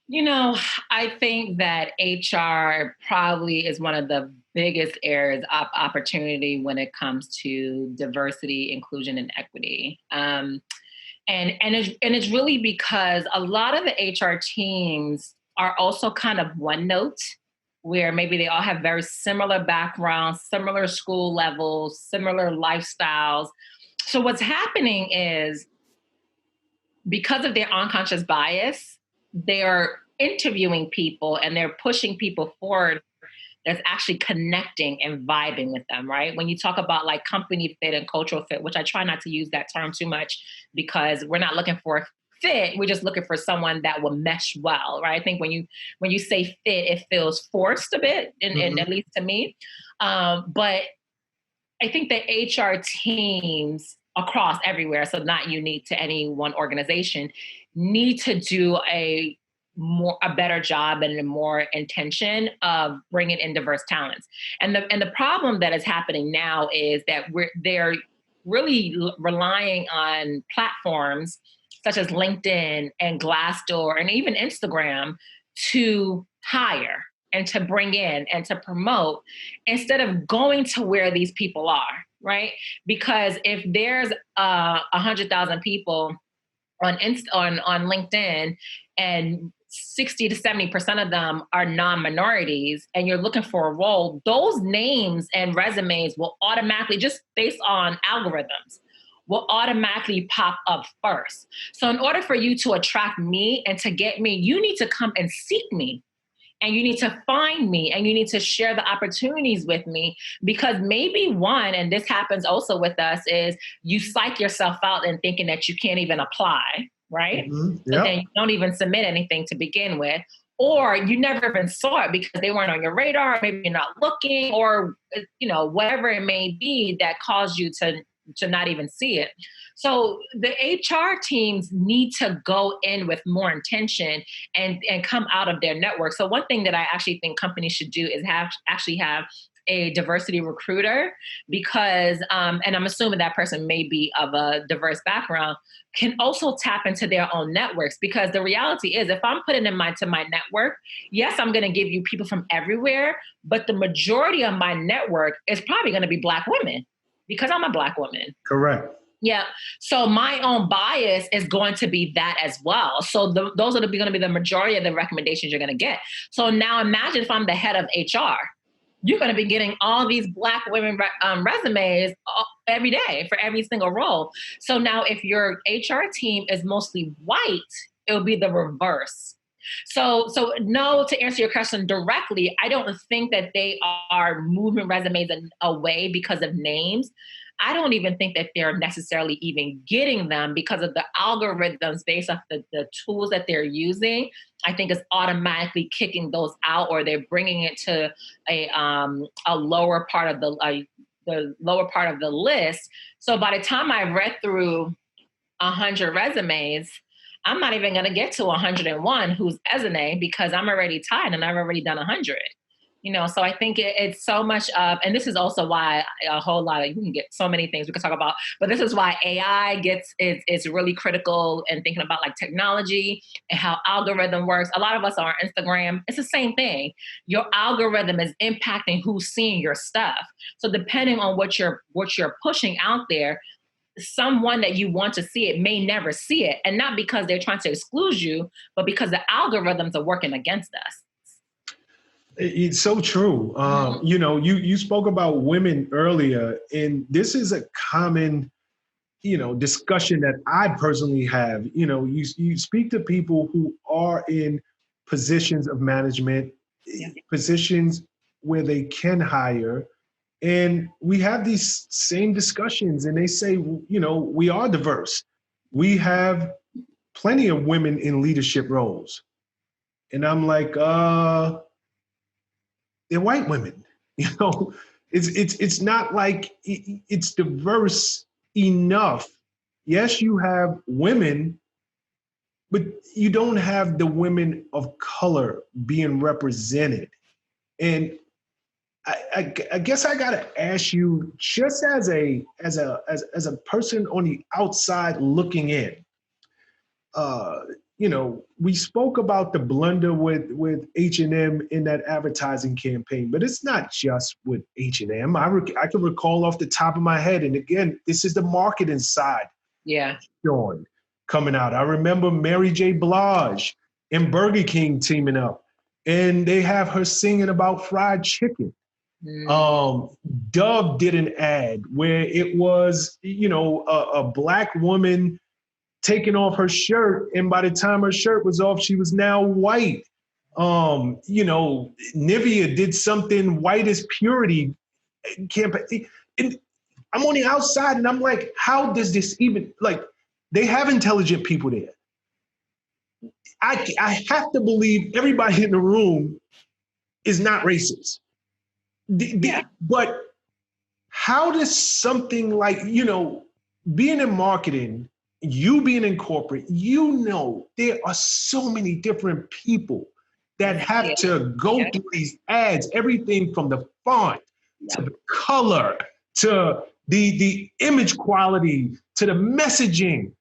I think that HR probably is one of the biggest areas of opportunity when it comes to diversity, inclusion, and equity. And it's really because a lot of the HR teams are also kind of one note, where maybe they all have very similar backgrounds, similar school levels, similar lifestyles. So what's happening is, because of their unconscious bias, they're interviewing people and they're pushing people forward that's actually connecting and vibing with them, right? When you talk about like company fit and cultural fit, which I try not to use that term too much because we're not looking for a fit, we're just looking for someone that will mesh well, right? I think when you say fit, it feels forced a bit, and at least to me. But I think that HR teams across everywhere, so not unique to any one organization, need to do a better job and a more intention of bringing in diverse talents. And the problem that is happening now is that they're really relying on platforms such as LinkedIn and Glassdoor and even Instagram to hire and to bring in and to promote, instead of going to where these people are, right? Because if there's 100,000 people on LinkedIn and 60 to 70% of them are non-minorities, and you're looking for a role, those names and resumes will automatically, just based on algorithms, will automatically pop up first. So in order for you to attract me and to get me, you need to come and seek me. And you need to find me, and you need to share the opportunities with me, because maybe one, and this happens also with us, is you psych yourself out and thinking that you can't even apply, right? Mm-hmm. Yep. So then you don't even submit anything to begin with, or you never even saw it because they weren't on your radar, maybe you're not looking, or whatever it may be that caused you to not even see it. So the HR teams need to go in with more intention and come out of their network. So one thing that I actually think companies should do is have a diversity recruiter, because, and I'm assuming that person may be of a diverse background, can also tap into their own networks. Because the reality is, if I'm putting in my network, yes, I'm going to give you people from everywhere, but the majority of my network is probably going to be Black women, because I'm a Black woman. Correct. Yeah. So my own bias is going to be that as well. So those are going to be the majority of the recommendations you're going to get. So now imagine if I'm the head of HR, you're going to be getting all these Black women resumes every day for every single role. So now if your HR team is mostly white, it'll be the reverse. So no, to answer your question directly, I don't think that they are moving resumes away because of names. I don't even think that they're necessarily even getting them because of the algorithms based off the tools that they're using. I think it's automatically kicking those out, or they're bringing it to a lower part of the lower part of the list. So by the time I read through 100 resumes, I'm not even going to get to 101 who's Ezinne, because I'm already tied and I've already done 100. So I think it's so much of, and this is also why a whole lot of, you can get so many things we can talk about, but this is why AI is really critical in thinking about like technology and how algorithm works. A lot of us on Instagram, it's the same thing. Your algorithm is impacting who's seeing your stuff. So depending on what you're pushing out there, someone that you want to see it may never see it. And not because they're trying to exclude you, but because the algorithms are working against us. It's so true. You spoke about women earlier, and this is a common, discussion that I personally have. You speak to people who are in positions of management, positions where they can hire, and we have these same discussions, and they say, we are diverse. We have plenty of women in leadership roles. And I'm like, they're white women. It's not like it's diverse enough. Yes, you have women, but you don't have the women of color being represented. And I guess I gotta ask you, just as a person on the outside looking in, we spoke about the blunder with H&M in that advertising campaign, but it's not just with H&M. I can recall off the top of my head, and again, this is the marketing side. Yeah. Shawn coming out. I remember Mary J. Blige and Burger King teaming up, and they have her singing about fried chicken. Dove did an ad where it was, a Black woman taking off her shirt, and by the time her shirt was off, she was now white. Nivea did something white as purity campaign. And I'm on the outside, and I'm like, how does this even, like, they have intelligent people there. I have to believe everybody in the room is not racist. But how does something like, being in marketing, you being in corporate, there are so many different people that have to go through these ads, everything from the font to the color, to the image quality, to the messaging.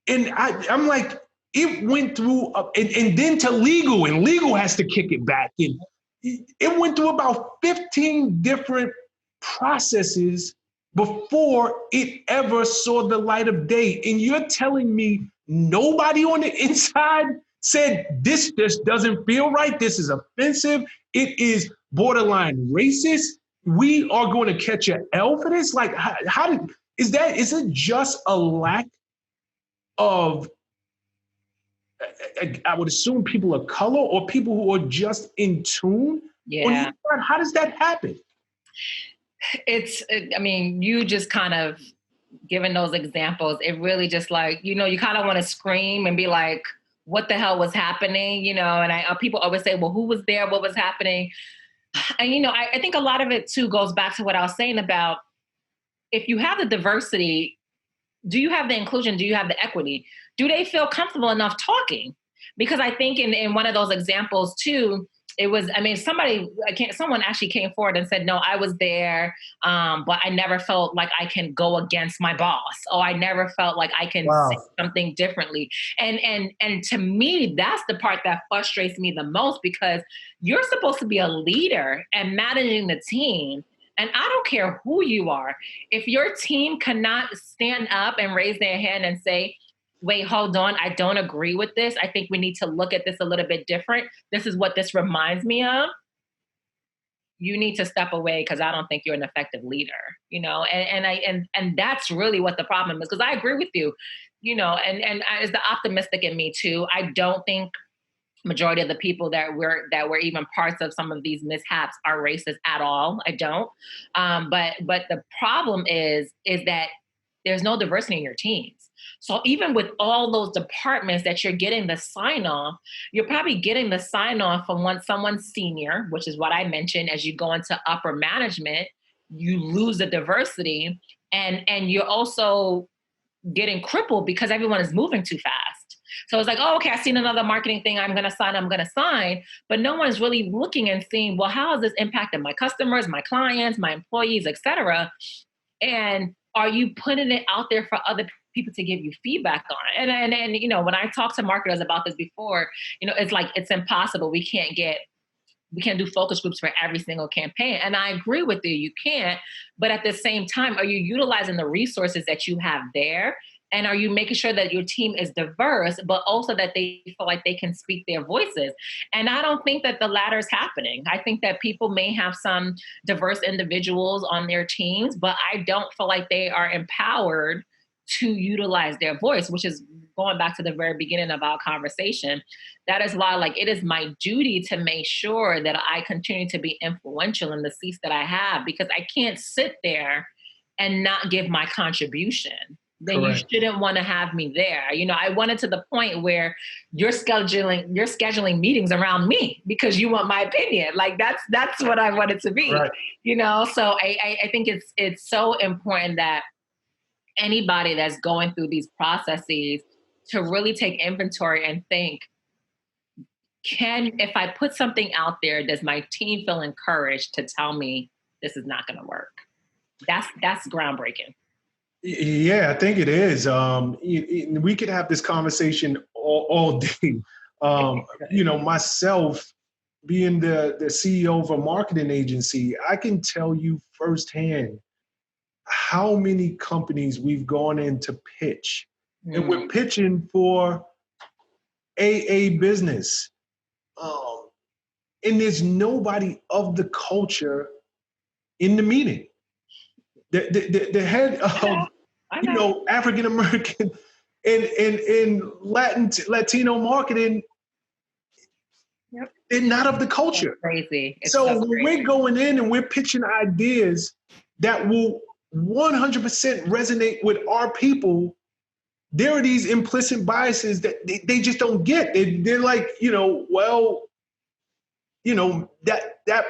And I'm like, it went through, and then to legal, and legal has to kick it back. And it went through about 15 different processes before it ever saw the light of day. And you're telling me nobody on the inside said, this just doesn't feel right. This is offensive. It is borderline racist. We are going to catch an L for this. Like, is it just a lack of, I would assume, people of color or people who are just in tune? Yeah. How does that happen? You just kind of given those examples, it really just like, you kind of want to scream and be like, what the hell was happening? And people always say, well, who was there? What was happening? And, I think a lot of it too goes back to what I was saying about, if you have the diversity, do you have the inclusion? Do you have the equity? Do they feel comfortable enough talking? Because I think in one of those examples too, it was, someone actually came forward and said, no, I was there, but I never felt like I can go against my boss, or I never felt like I can say something differently. And to me, that's the part that frustrates me the most, because you're supposed to be a leader and managing the team. And I don't care who you are. If your team cannot stand up and raise their hand and say, wait, hold on, I don't agree with this. I think we need to look at this a little bit different. This is what this reminds me of. You need to step away, because I don't think you're an effective leader, and that's really what the problem is. Because I agree with you, and as the optimistic in me too, I don't think majority of the people that were even parts of some of these mishaps are racist at all. I don't. But the problem is that there's no diversity in your teams. So even with all those departments that you're getting the sign off, you're probably getting the sign off from someone senior, which is what I mentioned. As you go into upper management, you lose the diversity, and you're also getting crippled because everyone is moving too fast. So it's like, oh, okay, I've seen another marketing thing. I'm going to sign. But no one's really looking and seeing, well, how has this impacted my customers, my clients, my employees, et cetera? And are you putting it out there for other people to give you feedback on it? And you know, when I talked to marketers about this before, you know, it's like, it's impossible. We can't do focus groups for every single campaign. And I agree with you, you can't. But at the same time, are you utilizing the resources that you have there? And are you making sure that your team is diverse, but also that they feel like they can speak their voices? And I don't think that the latter is happening. I think that people may have some diverse individuals on their teams, but I don't feel like they are empowered to utilize their voice, which is going back to the very beginning of our conversation. That is why, like, it is my duty to make sure that I continue to be influential in the seats that I have, because I can't sit there and not give my contribution. Then Correct. You shouldn't want to have me there. You know, I want it to the point where you're scheduling meetings around me because you want my opinion. Like that's what I want it to be. Right. You know, so I think it's so important that anybody that's going through these processes to really take inventory and think, if I put something out there, does my team feel encouraged to tell me this is not going to work? That's groundbreaking. Yeah, I think it is. We could have this conversation all day. You know, myself being the CEO of a marketing agency, I can tell you firsthand how many companies we've gone in to pitch. And we're pitching for a business. And there's nobody of the culture in the meeting. The head of, you know, African American and Latino marketing, Yep. they're not of the culture. That's crazy. So when we're going in and we're pitching ideas that will 100% resonate with our people, there are these implicit biases that they just don't get. They're like, you know, well, you know, that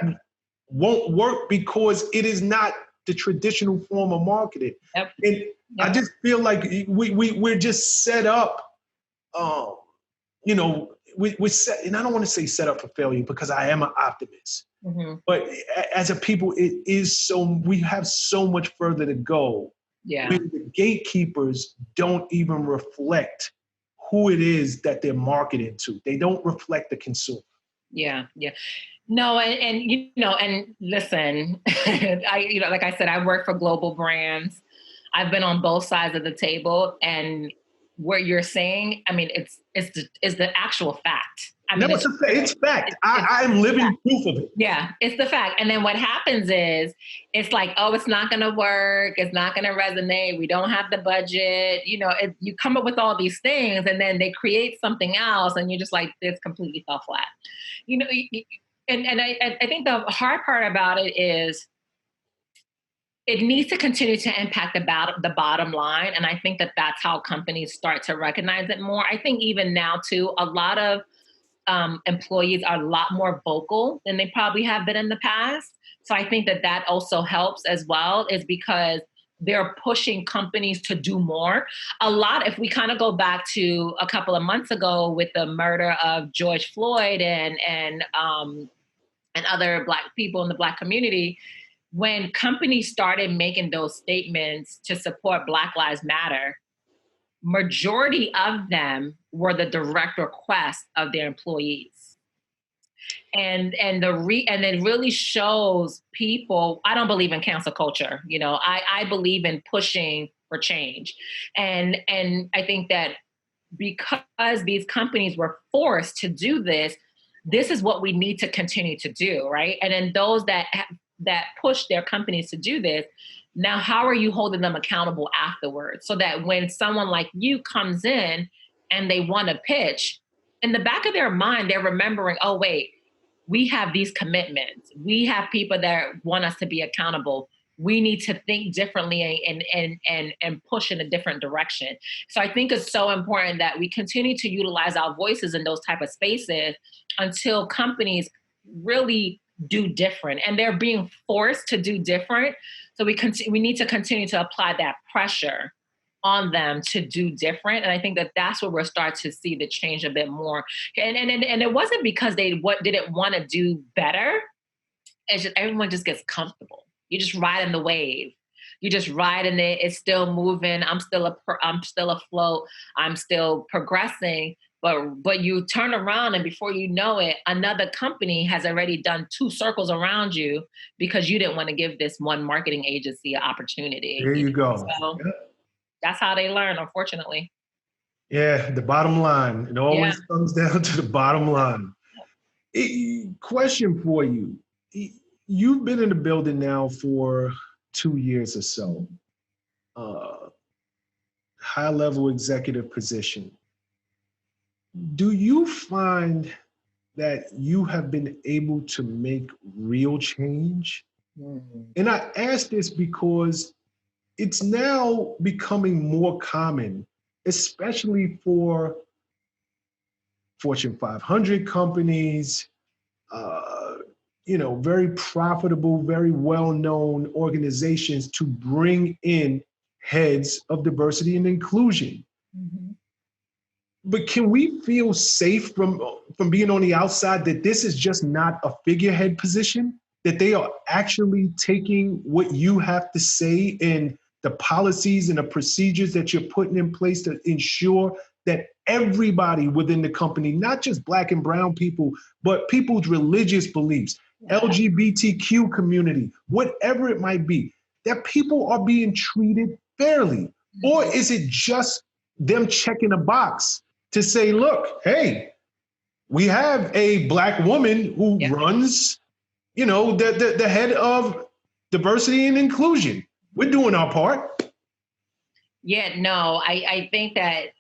won't work because it is not the traditional form of marketing. Yep. And I just feel like we're just set up, you know, we're set, and I don't want to say set up for failure because I am an optimist. Mm-hmm. But as a people, we have so much further to go. Yeah. When the gatekeepers don't even reflect who it is that they're marketing to. They don't reflect the consumer. Yeah. No, and you know, and listen, you know, like I said, I work for global brands. I've been on both sides of the table, and what you're saying, I mean, it's the actual fact. I mean, it's fact. I'm living proof of it. Yeah, it's the fact. And then what happens is, it's like, oh, it's not going to work. It's not going to resonate. We don't have the budget. You know, you come up with all these things, and then they create something else, and you're just like, this completely fell flat. You know, and I think the hard part about it is, it needs to continue to impact the bottom line. And I think that that's how companies start to recognize it more. I think even now, too, a lot of employees are a lot more vocal than they probably have been in the past. So I think that also helps as well, is because they're pushing companies to do more. A lot, if we kind of go back to a couple of months ago with the murder of George Floyd and other Black people in the Black community, when companies started making those statements to support Black Lives Matter, majority of them were the direct request of their employees. And it really shows people, I don't believe in cancel culture. You know, I believe in pushing for change. And I think that because these companies were forced to do this is what we need to continue to do, right? And then those that push their companies to do this, now how are you holding them accountable afterwards? So that when someone like you comes in and they want to pitch, in the back of their mind, they're remembering, oh, wait, we have these commitments. We have people that want us to be accountable. We need to think differently and push in a different direction. So I think it's so important that we continue to utilize our voices in those type of spaces until companies really do different, and they're being forced to do different. So we need to continue to apply that pressure on them to do different. And I think that that's where we're starting to see the change a bit more. And it wasn't because they didn't want to do better. It's just everyone just gets comfortable. You just ride in the wave. You just riding it. It's still moving. I'm still afloat. I'm still progressing. But you turn around and before you know it, another company has already done 2 circles around you because you didn't want to give this one marketing agency an opportunity. There you go. So that's how they learn, unfortunately. Yeah, the bottom line. It always comes down to the bottom line. Question for you. You've been in the building now for 2 years or so. High-level executive position. Do you find that you have been able to make real change? Mm-hmm. And I ask this because it's now becoming more common, especially for Fortune 500 companies, very profitable, very well-known organizations to bring in heads of diversity and inclusion. Mm-hmm. But can we feel safe from being on the outside that this is just not a figurehead position, that they are actually taking what you have to say and the policies and the procedures that you're putting in place to ensure that everybody within the company, not just Black and brown people, but people's religious beliefs, LGBTQ community, whatever it might be, that people are being treated fairly? Or is it just them checking a box to say, look, hey, we have a Black woman who runs, the head of diversity and inclusion. We're doing our part. Yeah, no, I think that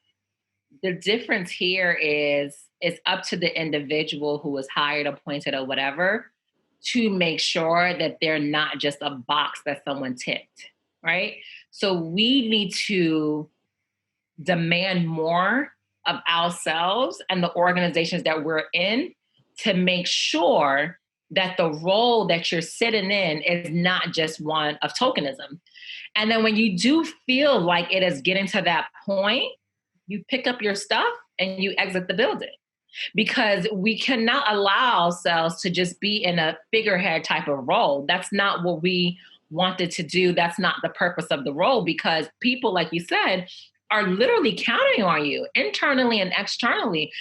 the difference here is it's up to the individual who was hired, appointed, or whatever to make sure that they're not just a box that someone ticked, right? So we need to demand more of ourselves and the organizations that we're in to make sure that the role that you're sitting in is not just one of tokenism. And then when you do feel like it is getting to that point, you pick up your stuff and you exit the building. Because we cannot allow ourselves to just be in a figurehead type of role. That's not what we wanted to do. That's not the purpose of the role, because people, like you said, are literally counting on you internally and externally.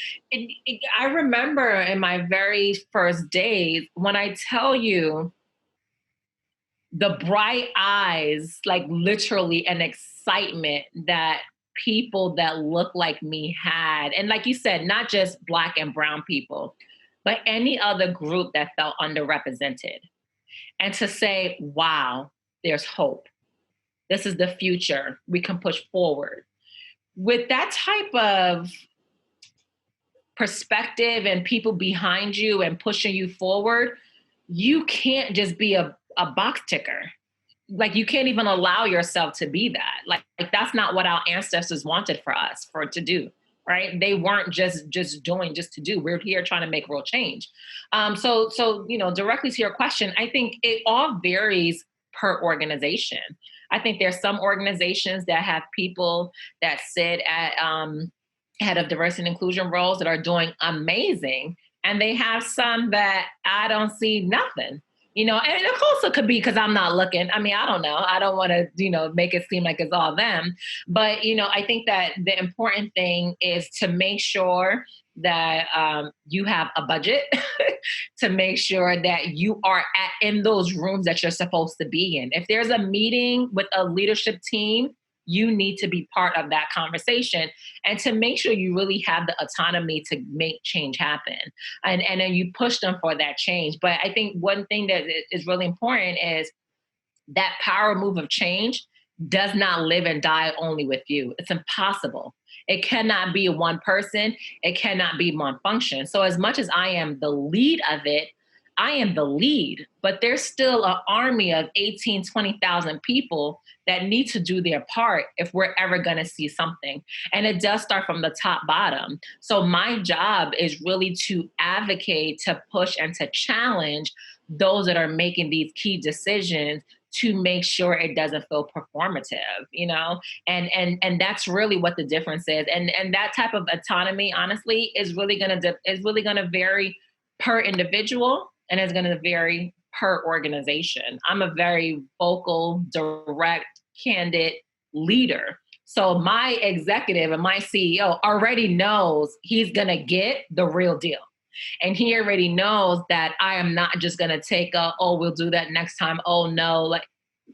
I remember in my very first days, when I tell you the bright eyes, like literally an excitement that people that look like me had. And like you said, not just Black and brown people, but any other group that felt underrepresented. And to say, wow, there's hope. This is the future. We can push forward. With that type of perspective and people behind you and pushing you forward, you can't just be a box ticker. Like, you can't even allow yourself to be that. Like that's not what our ancestors wanted for us to do, right? They weren't just doing just to do. We're here trying to make real change. So directly to your question, I think it all varies per organization. I think there's some organizations that have people that sit at head of diversity and inclusion roles that are doing amazing, and they have some that I don't see nothing. And it also could be because I'm not looking. I mean, I don't know. I don't want to, make it seem like it's all them. But, I think that the important thing is to make sure that you have a budget, to make sure that you are in those rooms that you're supposed to be in. If there's a meeting with a leadership team, you need to be part of that conversation and to make sure you really have the autonomy to make change happen. And then you push them for that change. But I think one thing that is really important is that power move of change does not live and die only with you. It's impossible. It cannot be one person. It cannot be one function. So as much as I am the lead of it, I am the lead, but there's still an army of 18, 20,000 people that need to do their part if we're ever going to see something. And it does start from the top bottom. So my job is really to advocate, to push, and to challenge those that are making these key decisions to make sure it doesn't feel performative, and that's really what the difference is. And that type of autonomy, honestly, is really gonna vary per individual, and it's gonna vary per organization. I'm a very vocal, direct, candid leader. So my executive and my CEO already knows he's gonna get the real deal. And he already knows that I am not just gonna take oh, we'll do that next time. Oh no, like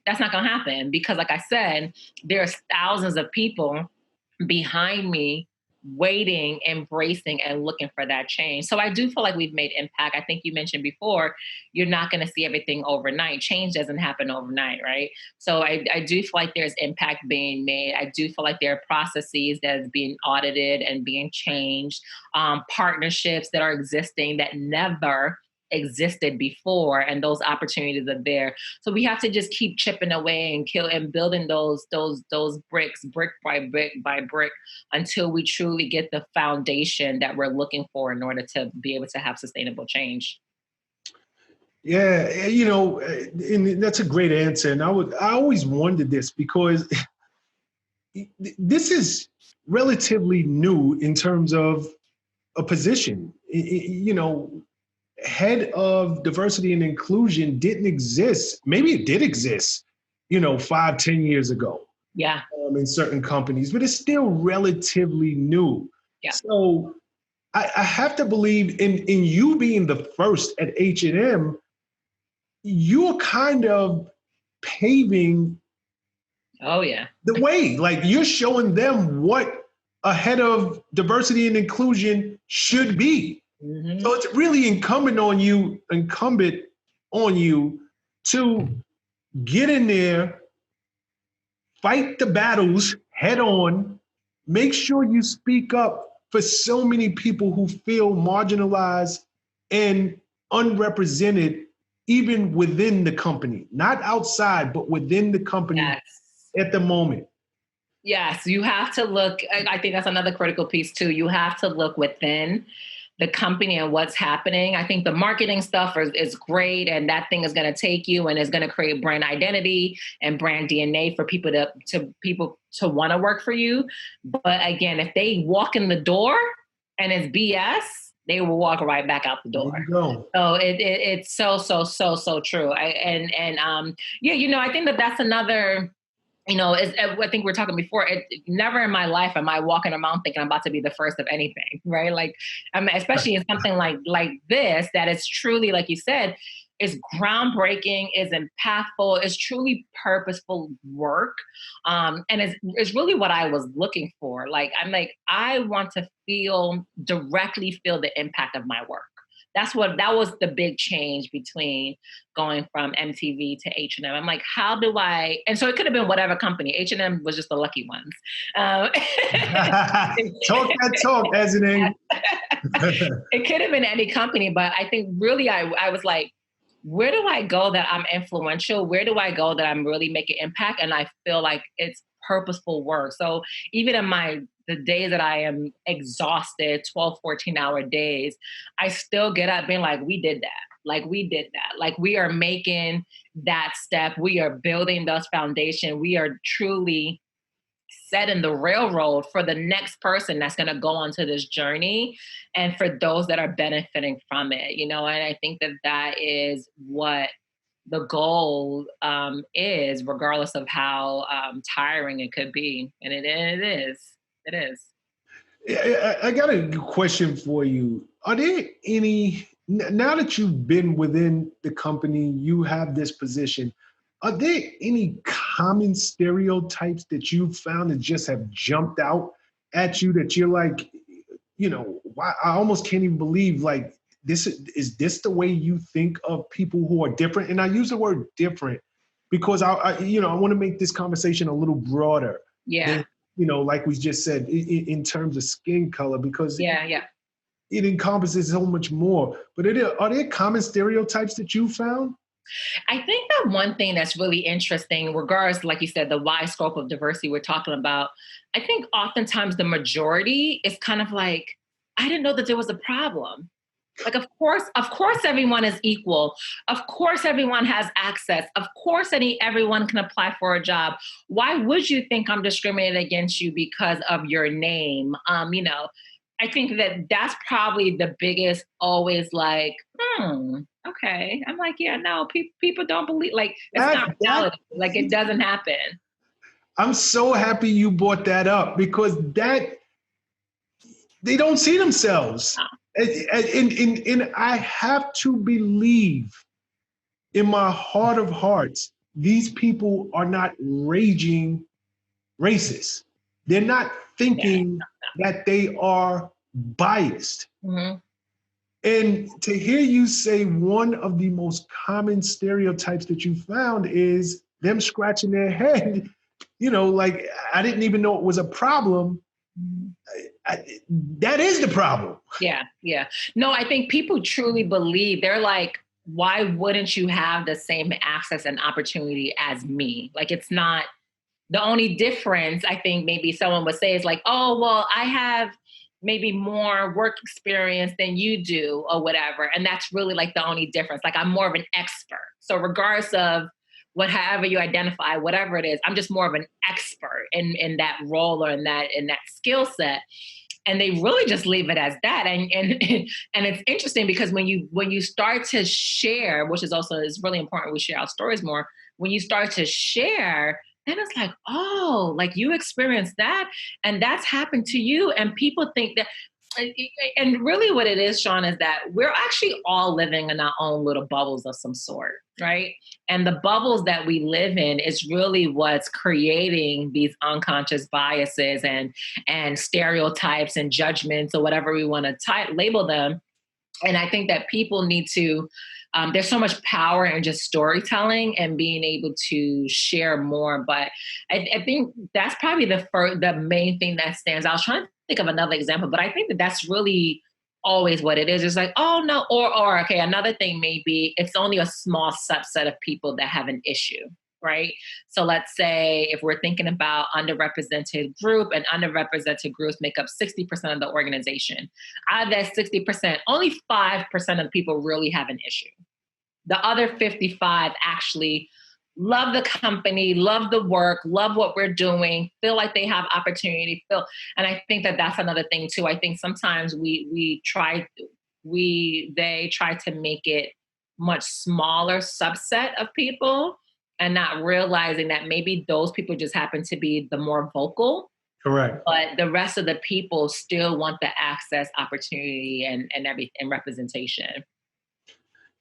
that's not gonna happen, because like I said, there's thousands of people behind me waiting, embracing, and looking for that change. So I do feel like we've made impact. I think you mentioned before, you're not going to see everything overnight. Change doesn't happen overnight, right? So I do feel like there's impact being made. I do feel like there are processes that is being audited and being changed, partnerships that are existing that never existed before, and those opportunities are there. So we have to just keep chipping away and building those bricks, brick by brick, until we truly get the foundation that we're looking for in order to be able to have sustainable change. Yeah, and that's a great answer. And I always wondered this, because this is relatively new in terms of a position. Head of diversity and inclusion didn't exist. Maybe it did exist, 5-10 years ago. Yeah. In certain companies, but it's still relatively new. Yeah. So I have to believe in you being the first at H&M, you're kind of paving the way. Like, you're showing them what a head of diversity and inclusion should be. Mm-hmm. So it's really incumbent on you to get in there, fight the battles head on, make sure you speak up for so many people who feel marginalized and unrepresented, even within the company, not outside, but within the company. Yes. At the moment. Yes, you have to look. I think that's another critical piece too. You have to look within the company and what's happening. I think the marketing stuff is great, and that thing is going to take you and is going to create brand identity and brand DNA for people to want to work for you. But again, if they walk in the door and it's BS, they will walk right back out the door. There you go. So it's so true. I think that's another. I think we were talking before, never in my life am I walking around thinking I'm about to be the first of anything, right? Like, especially in something like this, that is truly, like you said, is groundbreaking, is impactful, is truly purposeful work. And it's really what I was looking for. Like, I want to directly feel the impact of my work. That was the big change between going from MTV to H&M. I'm like, how do I, and so it could have been whatever company. H&M was just the lucky ones. Talk that talk, Ezinne. It could have been any company, but I think really I was like, where do I go that I'm influential? Where do I go that I'm really making impact? And I feel like it's purposeful work. So even in the days that I am exhausted, 12, 14-hour days, I still get up being like, we did that. Like, we are making that step. We are building those foundation. We are truly setting the railroad for the next person that's going to go onto this journey, and for those that are benefiting from it, and I think that is what the goal is, regardless of how tiring it could be. And it is. I got a question for you. Are there any, now that you've been within the company, you have this position, are there any common stereotypes that you found that just have jumped out at you that you're like, I almost can't even believe, like, is this the way you think of people who are different? And I use the word different because I want to make this conversation a little broader. Yeah. Than, like we just said, in terms of skin color, because it encompasses so much more. But are there common stereotypes that you found? I think that one thing that's really interesting, regardless, like you said, the wide scope of diversity we're talking about, I think oftentimes the majority is kind of like, I didn't know that there was a problem. Like, of course, everyone is equal. Of course, everyone has access. Of course, everyone can apply for a job. Why would you think I'm discriminating against you because of your name? I think that's probably the biggest, always like, okay. I'm like, yeah, no, people don't believe, like, it's not reality. Like, it doesn't happen. I'm so happy you brought that up, because they don't see themselves. And I have to believe in my heart of hearts, these people are not raging racist. They're not thinking that they are biased. Mm-hmm. And to hear you say one of the most common stereotypes that you found is them scratching their head, like, I didn't even know it was a problem. That is the problem. Yeah. No, I think people truly believe, they're like, why wouldn't you have the same access and opportunity as me? Like, it's not, the only difference I think maybe someone would say is like, oh, well, I have maybe more work experience than you do or whatever. And that's really like the only difference. Like, I'm more of an expert. So regardless of however you identify, whatever it is, I'm just more of an expert in that role or in that skill set. And they really just leave it as that. And it's interesting because when you start to share, which is really important, we share our stories more. When you start to share, then it's like, oh, like, you experienced that and that's happened to you. And people think that, and really what it is, Shawn, is that we're actually all living in our own little bubbles of some sort, right? And the bubbles that we live in is really what's creating these unconscious biases and stereotypes and judgments or whatever we want to label them. And I think that people need to, there's so much power in just storytelling and being able to share more. But I think that's probably the main thing that stands out. I was trying to think of another example, but I think that that's really always what it is. It's like, oh no, or okay, another thing may be it's only a small subset of people that have an issue, right? So let's say if we're thinking about underrepresented group, and underrepresented groups make up 60% of the organization. Out of that 60%, only 5% of the people really have an issue. The other 55 actually love the company, love the work, love what we're doing, feel like they have opportunity, and I think that that's another thing too. I think sometimes they try to make it much smaller subset of people and not realizing that maybe those people just happen to be the more vocal. Correct. But the rest of the people still want the access, opportunity, and representation.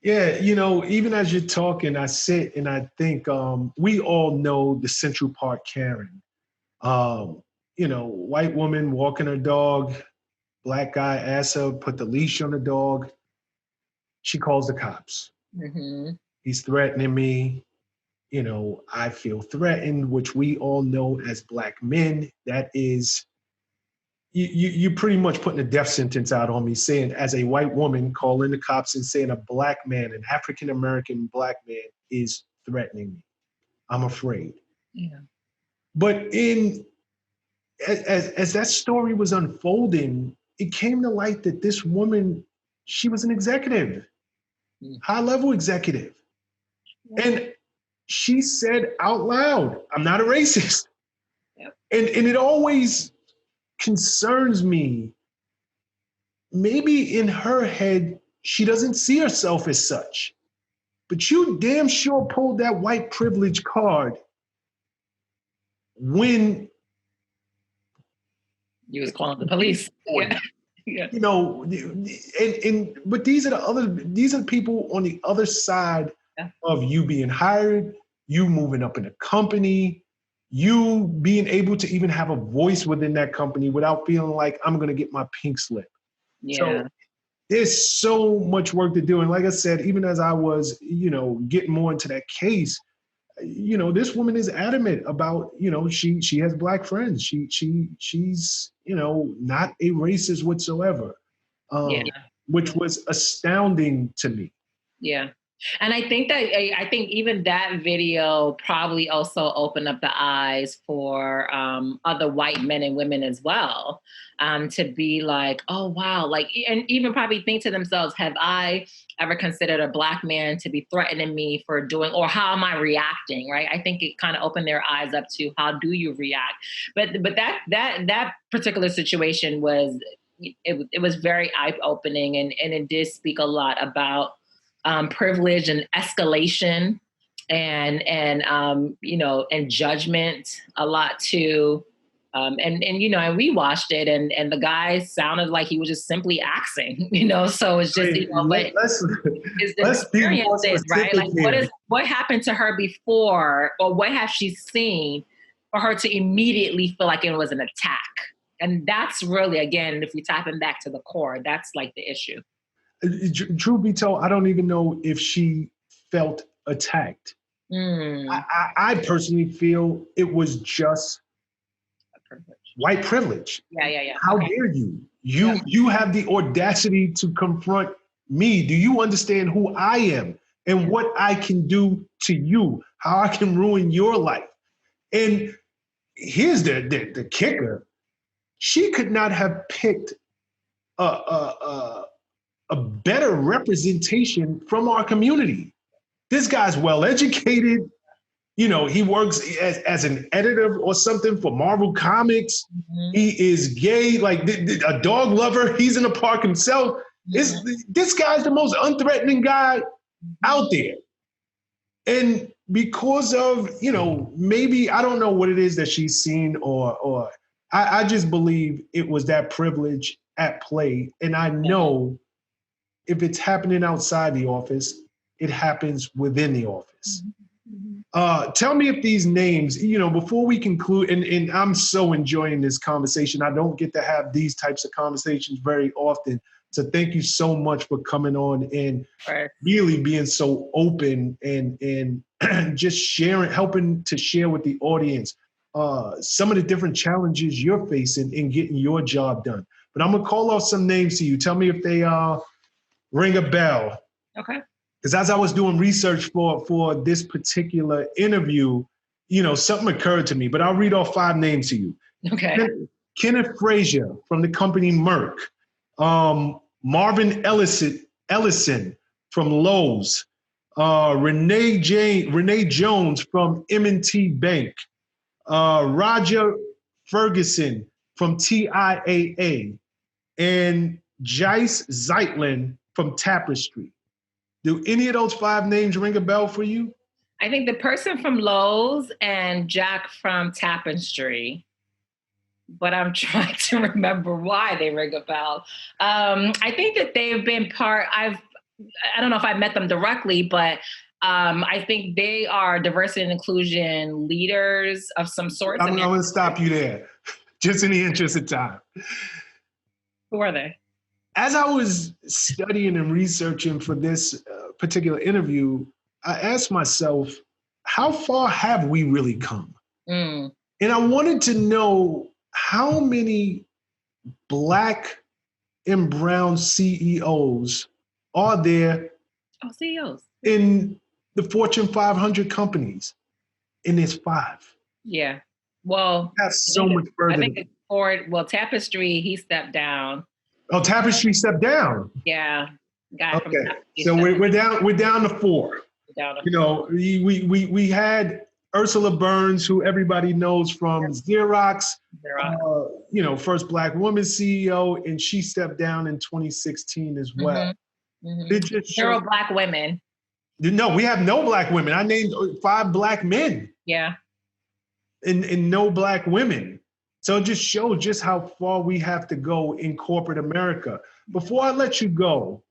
Yeah, even as you're talking, I sit and I think we all know the Central Park Karen. White woman walking her dog, black guy asks her, put the leash on the dog. She calls the cops. Mm-hmm. He's threatening me. I feel threatened, which we all know as black men, that is, you pretty much putting a death sentence out on me, saying, as a white woman, calling the cops and saying a black man, an African-American black man, is threatening me. I'm afraid. Yeah. But as that story was unfolding, it came to light that this woman, she was an executive, high-level executive. Yeah. And she said out loud, I'm not a racist. Yep. And it always concerns me. Maybe in her head, she doesn't see herself as such. But you damn sure pulled that white privilege card when you was calling the police. Yeah. Yeah. But these are people on the other side of you being hired, you moving up in a company, you being able to even have a voice within that company without feeling like I'm going to get my pink slip. Yeah. So there's so much work to do. And like I said, even as I was, getting more into that case, this woman is adamant about, she has black friends. She's, not a racist whatsoever, which was astounding to me. Yeah. And I think even that video probably also opened up the eyes for other white men and women as well, to be like, oh wow, like, and even probably think to themselves, have I ever considered a Black man to be threatening me for doing, or how am I reacting? Right? I think it kind of opened their eyes up to how do you react. But that particular situation was, it was very eye opening, and it did speak a lot about privilege and escalation, and you know, and judgment a lot too. And you know, and we watched it, and the guy sounded like he was just simply axing, you know. So it's just, you know, but his experiences, right? Like, what happened to her before, or what has she seen for her to immediately feel like it was an attack? And that's really, again, if we tap him back to the core, that's like the issue. Truth be told, I don't even know if she felt attacked. I personally feel it was just white privilege. Yeah. How dare you? You have the audacity to confront me. Do you understand who I am and what I can do to you? How I can ruin your life? And here's the kicker: she could not have picked a better representation from our community. This guy's well-educated. You know, he works as an editor or something for Marvel Comics. He is gay, like a dog lover. He's in the park himself. This guy's the most unthreatening guy out there. And because of, you know, maybe, I don't know what it is that she's seen, or I just believe it was that privilege at play. And I know if it's happening outside the office, it happens within the office. Tell me if these names, you know, before we conclude, and I'm so enjoying this conversation. I don't get to have these types of conversations very often. So thank you so much for coming on and really being so open and just sharing, helping to share with the audience some of the different challenges you're facing in getting your job done. But I'm gonna call off some names to you. Tell me if they ring a bell. Okay. Because as I was doing research for this particular interview, you know, something occurred to me, but I'll read off 5 names to you. Okay. Kenneth Frazier from the company Merck. Marvin Ellison from Lowe's. Renee Jones from M&T Bank. Roger Ferguson from TIAA. And Jice Zeitlin from Tapestry. Do any of those 5 names ring a bell for you? I think the person from Lowe's and Jack from Tapestry, but I'm trying to remember why they ring a bell. I think that they've been I don't know if I met them directly, but I think they are diversity and inclusion leaders of some sort. I'm going to stop you there, just in the interest of time. Who are they? As I was studying and researching for this particular interview, I asked myself, how far have we really come? And I wanted to know how many Black and brown CEOs are there CEOs in the Fortune 500 companies? And there's 5. Yeah. Well, that's so much further. I think it's Ford. Well, Tapestry, he stepped down. Oh, Tapestry stepped down. Yeah. Okay. So we're down to 4. You know, we had Ursula Burns, who everybody knows from Xerox. You know, first Black woman CEO, and she stepped down in 2016 as well. Zero Black women. No, we have no Black women. I named 5 Black men. Yeah. And no Black women. So it just shows just how far we have to go in corporate America. Before I let you go,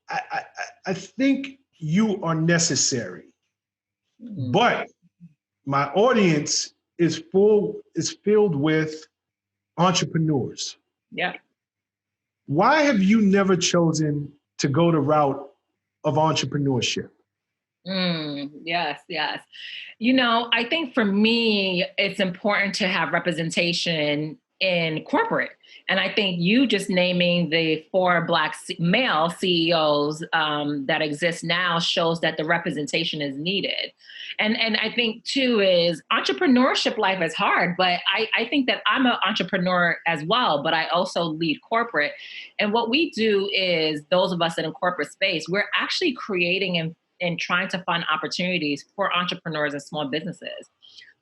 I think you are necessary, but my audience is filled with entrepreneurs. Yeah. Why have you never chosen to go the route of entrepreneurship? Yes. You know, I think for me, it's important to have representation in corporate. And I think you just naming the 4 Black male CEOs that exist now shows that the representation is needed. And I think too is entrepreneurship life is hard, but I think that I'm an entrepreneur as well, but I also lead corporate. And what we do is those of us that in corporate space, we're actually creating and trying to find opportunities for entrepreneurs and small businesses.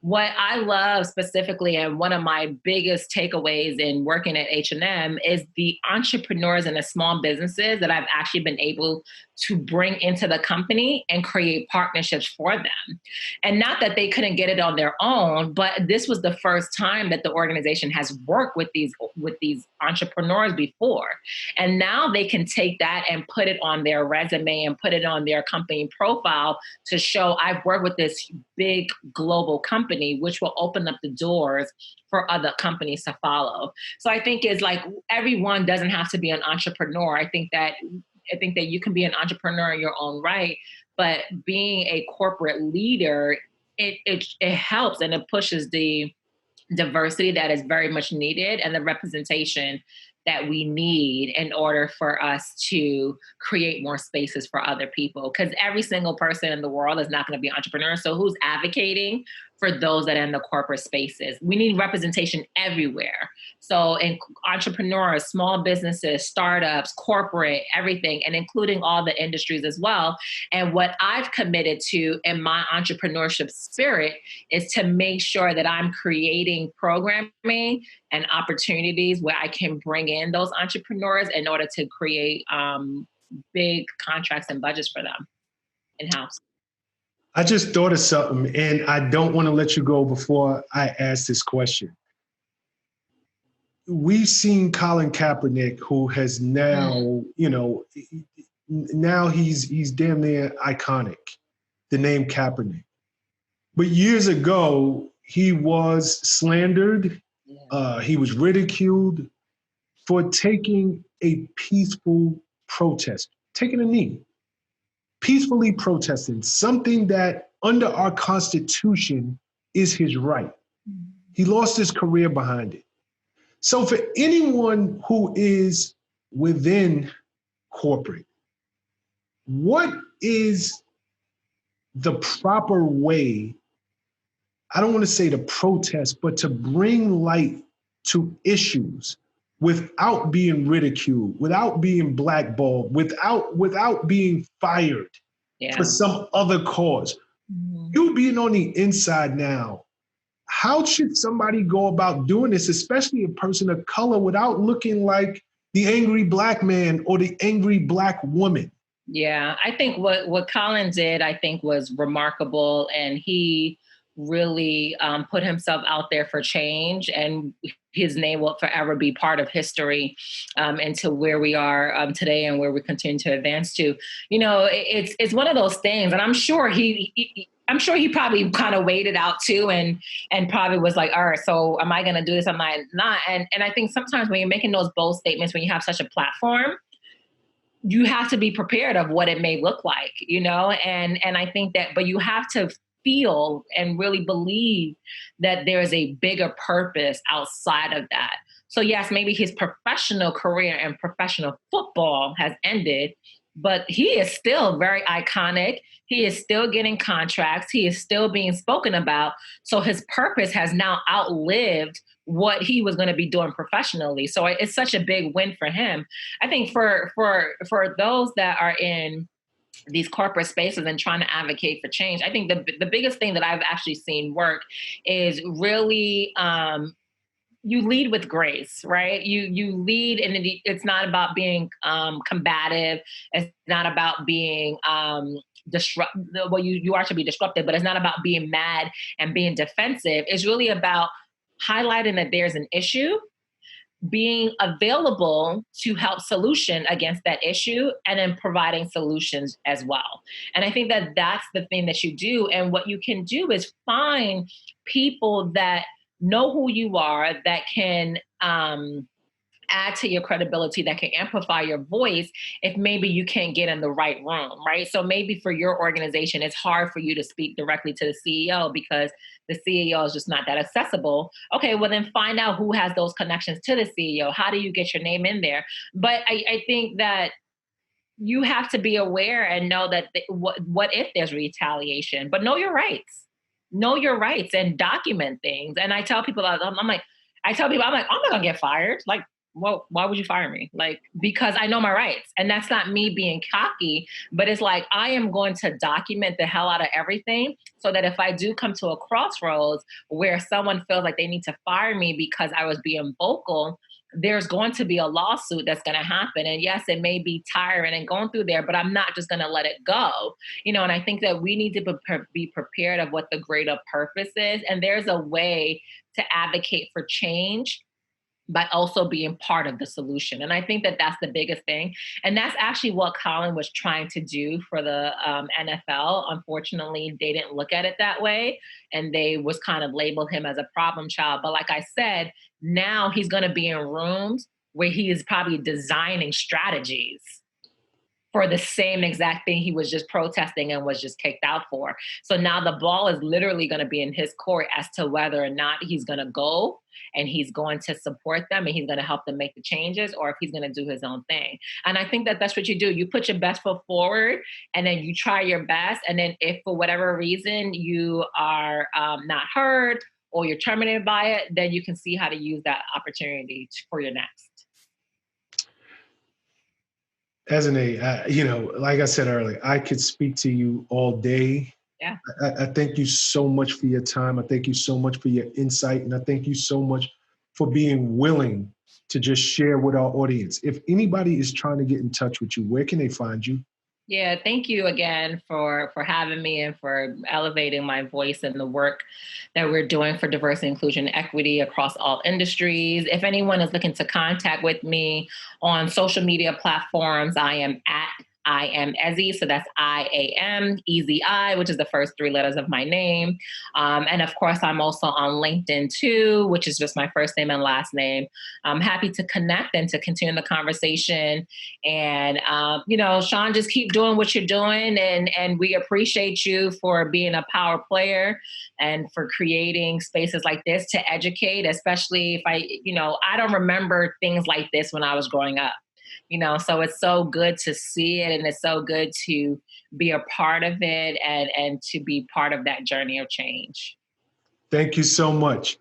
What I love specifically, and one of my biggest takeaways in working at H&M, is the entrepreneurs and the small businesses that I've actually been able to bring into the company and create partnerships for them. And not that they couldn't get it on their own, but this was the first time that the organization has worked with these entrepreneurs before. And now they can take that and put it on their resume and put it on their company profile to show I've worked with this big global company, which will open up the doors for other companies to follow. So I think it's like everyone doesn't have to be an entrepreneur. I think that you can be an entrepreneur in your own right, but being a corporate leader, it helps and it pushes the diversity that is very much needed and the representation that we need in order for us to create more spaces for other people. Because every single person in the world is not going to be an entrepreneur. So who's advocating for those that are in the corporate spaces? We need representation everywhere. So in entrepreneurs, small businesses, startups, corporate, everything, and including all the industries as well. And what I've committed to in my entrepreneurship spirit is to make sure that I'm creating programming and opportunities where I can bring in those entrepreneurs in order to create big contracts and budgets for them in-house. I just thought of something, and I don't want to let you go before I ask this question. We've seen Colin Kaepernick, who has now, now he's damn near iconic, the name Kaepernick. But years ago, he was slandered. He was ridiculed for taking a peaceful protest, taking a knee, peacefully protesting, something that under our Constitution is his right. He lost his career behind it. So for anyone who is within corporate, what is the proper way, I don't want to say to protest, but to bring light to issues without being ridiculed, without being blackballed, without being fired for some other cause? You being on the inside now, how should somebody go about doing this, especially a person of color, without looking like the angry black man or the angry black woman? Yeah, I think what Colin did, I think, was remarkable, and he really put himself out there for change, and his name will forever be part of history into where we are today and where we continue to advance to. You know, it's one of those things, and I'm sure he probably kind of weighed it out too, and probably was like, all right, so am I going to do this? Am I not? And I think sometimes when you're making those bold statements, when you have such a platform, you have to be prepared of what it may look like, and I think that, but you have to feel and really believe that there is a bigger purpose outside of that. So yes, maybe his professional career and professional football has ended, but he is still very iconic. He is still getting contracts. He is still being spoken about. So his purpose has now outlived what he was going to be doing professionally. So it's such a big win for him. I think for those that are in these corporate spaces and trying to advocate for change, I think the biggest thing that I've actually seen work is really you lead with grace, right? You lead, and it's not about being combative. It's not about being disruptive. Well, you are to be disruptive, but it's not about being mad and being defensive. It's really about highlighting that there's an issue, being available to help solution against that issue, and then providing solutions as well. And I think that that's the thing that you do. And what you can do is find people that know who you are, that can add to your credibility, that can amplify your voice if maybe you can't get in the right room, right? So maybe for your organization, it's hard for you to speak directly to the CEO because the CEO is just not that accessible. Okay, well then find out who has those connections to the CEO. How do you get your name in there? But I think that you have to be aware and know that what if there's retaliation, but know your rights and document things. And I tell people, I'm like, I'm not gonna get fired. Like, well, why would you fire me? Like, because I know my rights. And that's not me being cocky, but it's like, I am going to document the hell out of everything so that if I do come to a crossroads where someone feels like they need to fire me because I was being vocal, there's going to be a lawsuit that's going to happen. And yes, it may be tiring and going through there, but I'm not just going to let it go. And I think that we need to be prepared of what the greater purpose is. And there's a way to advocate for change by also being part of the solution. And I think that that's the biggest thing. And that's actually what Colin was trying to do for the NFL. Unfortunately, they didn't look at it that way. And they was kind of labeled him as a problem child. But like I said, now he's going to be in rooms where he is probably designing strategies for the same exact thing he was just protesting and was just kicked out for. So now the ball is literally going to be in his court as to whether or not he's going to go and he's going to support them and he's going to help them make the changes, or if he's going to do his own thing. And I think that that's what you do. You put your best foot forward and then you try your best. And then if for whatever reason you are not heard or you're terminated by it, then you can see how to use that opportunity for your next. Ezinne, like I said earlier, I could speak to you all day. Yeah. I thank you so much for your time. I thank you so much for your insight. And I thank you so much for being willing to just share with our audience. If anybody is trying to get in touch with you, where can they find you? Yeah, thank you again for having me and for elevating my voice and the work that we're doing for diversity, inclusion, and equity across all industries. If anyone is looking to contact with me on social media platforms, I am at I am Ezzy, so that's IAM, EZI, which is the first three letters of my name. And of course, I'm also on LinkedIn too, which is just my first name and last name. I'm happy to connect and to continue the conversation. And, Shawn, just keep doing what you're doing. And we appreciate you for being a power player and for creating spaces like this to educate, especially if I don't remember things like this when I was growing up. So it's so good to see it, and it's so good to be a part of it and to be part of that journey of change. Thank you so much.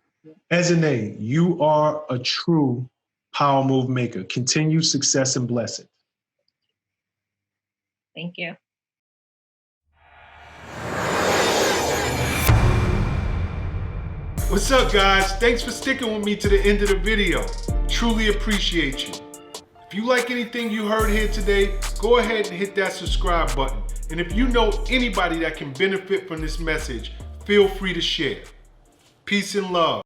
Ezinne, you are a true power move maker. Continued success and blessings. Thank you. What's up, guys? Thanks for sticking with me to the end of the video. Truly appreciate you. If you like anything you heard here today, go ahead and hit that subscribe button. And if you know anybody that can benefit from this message, feel free to share. Peace and love.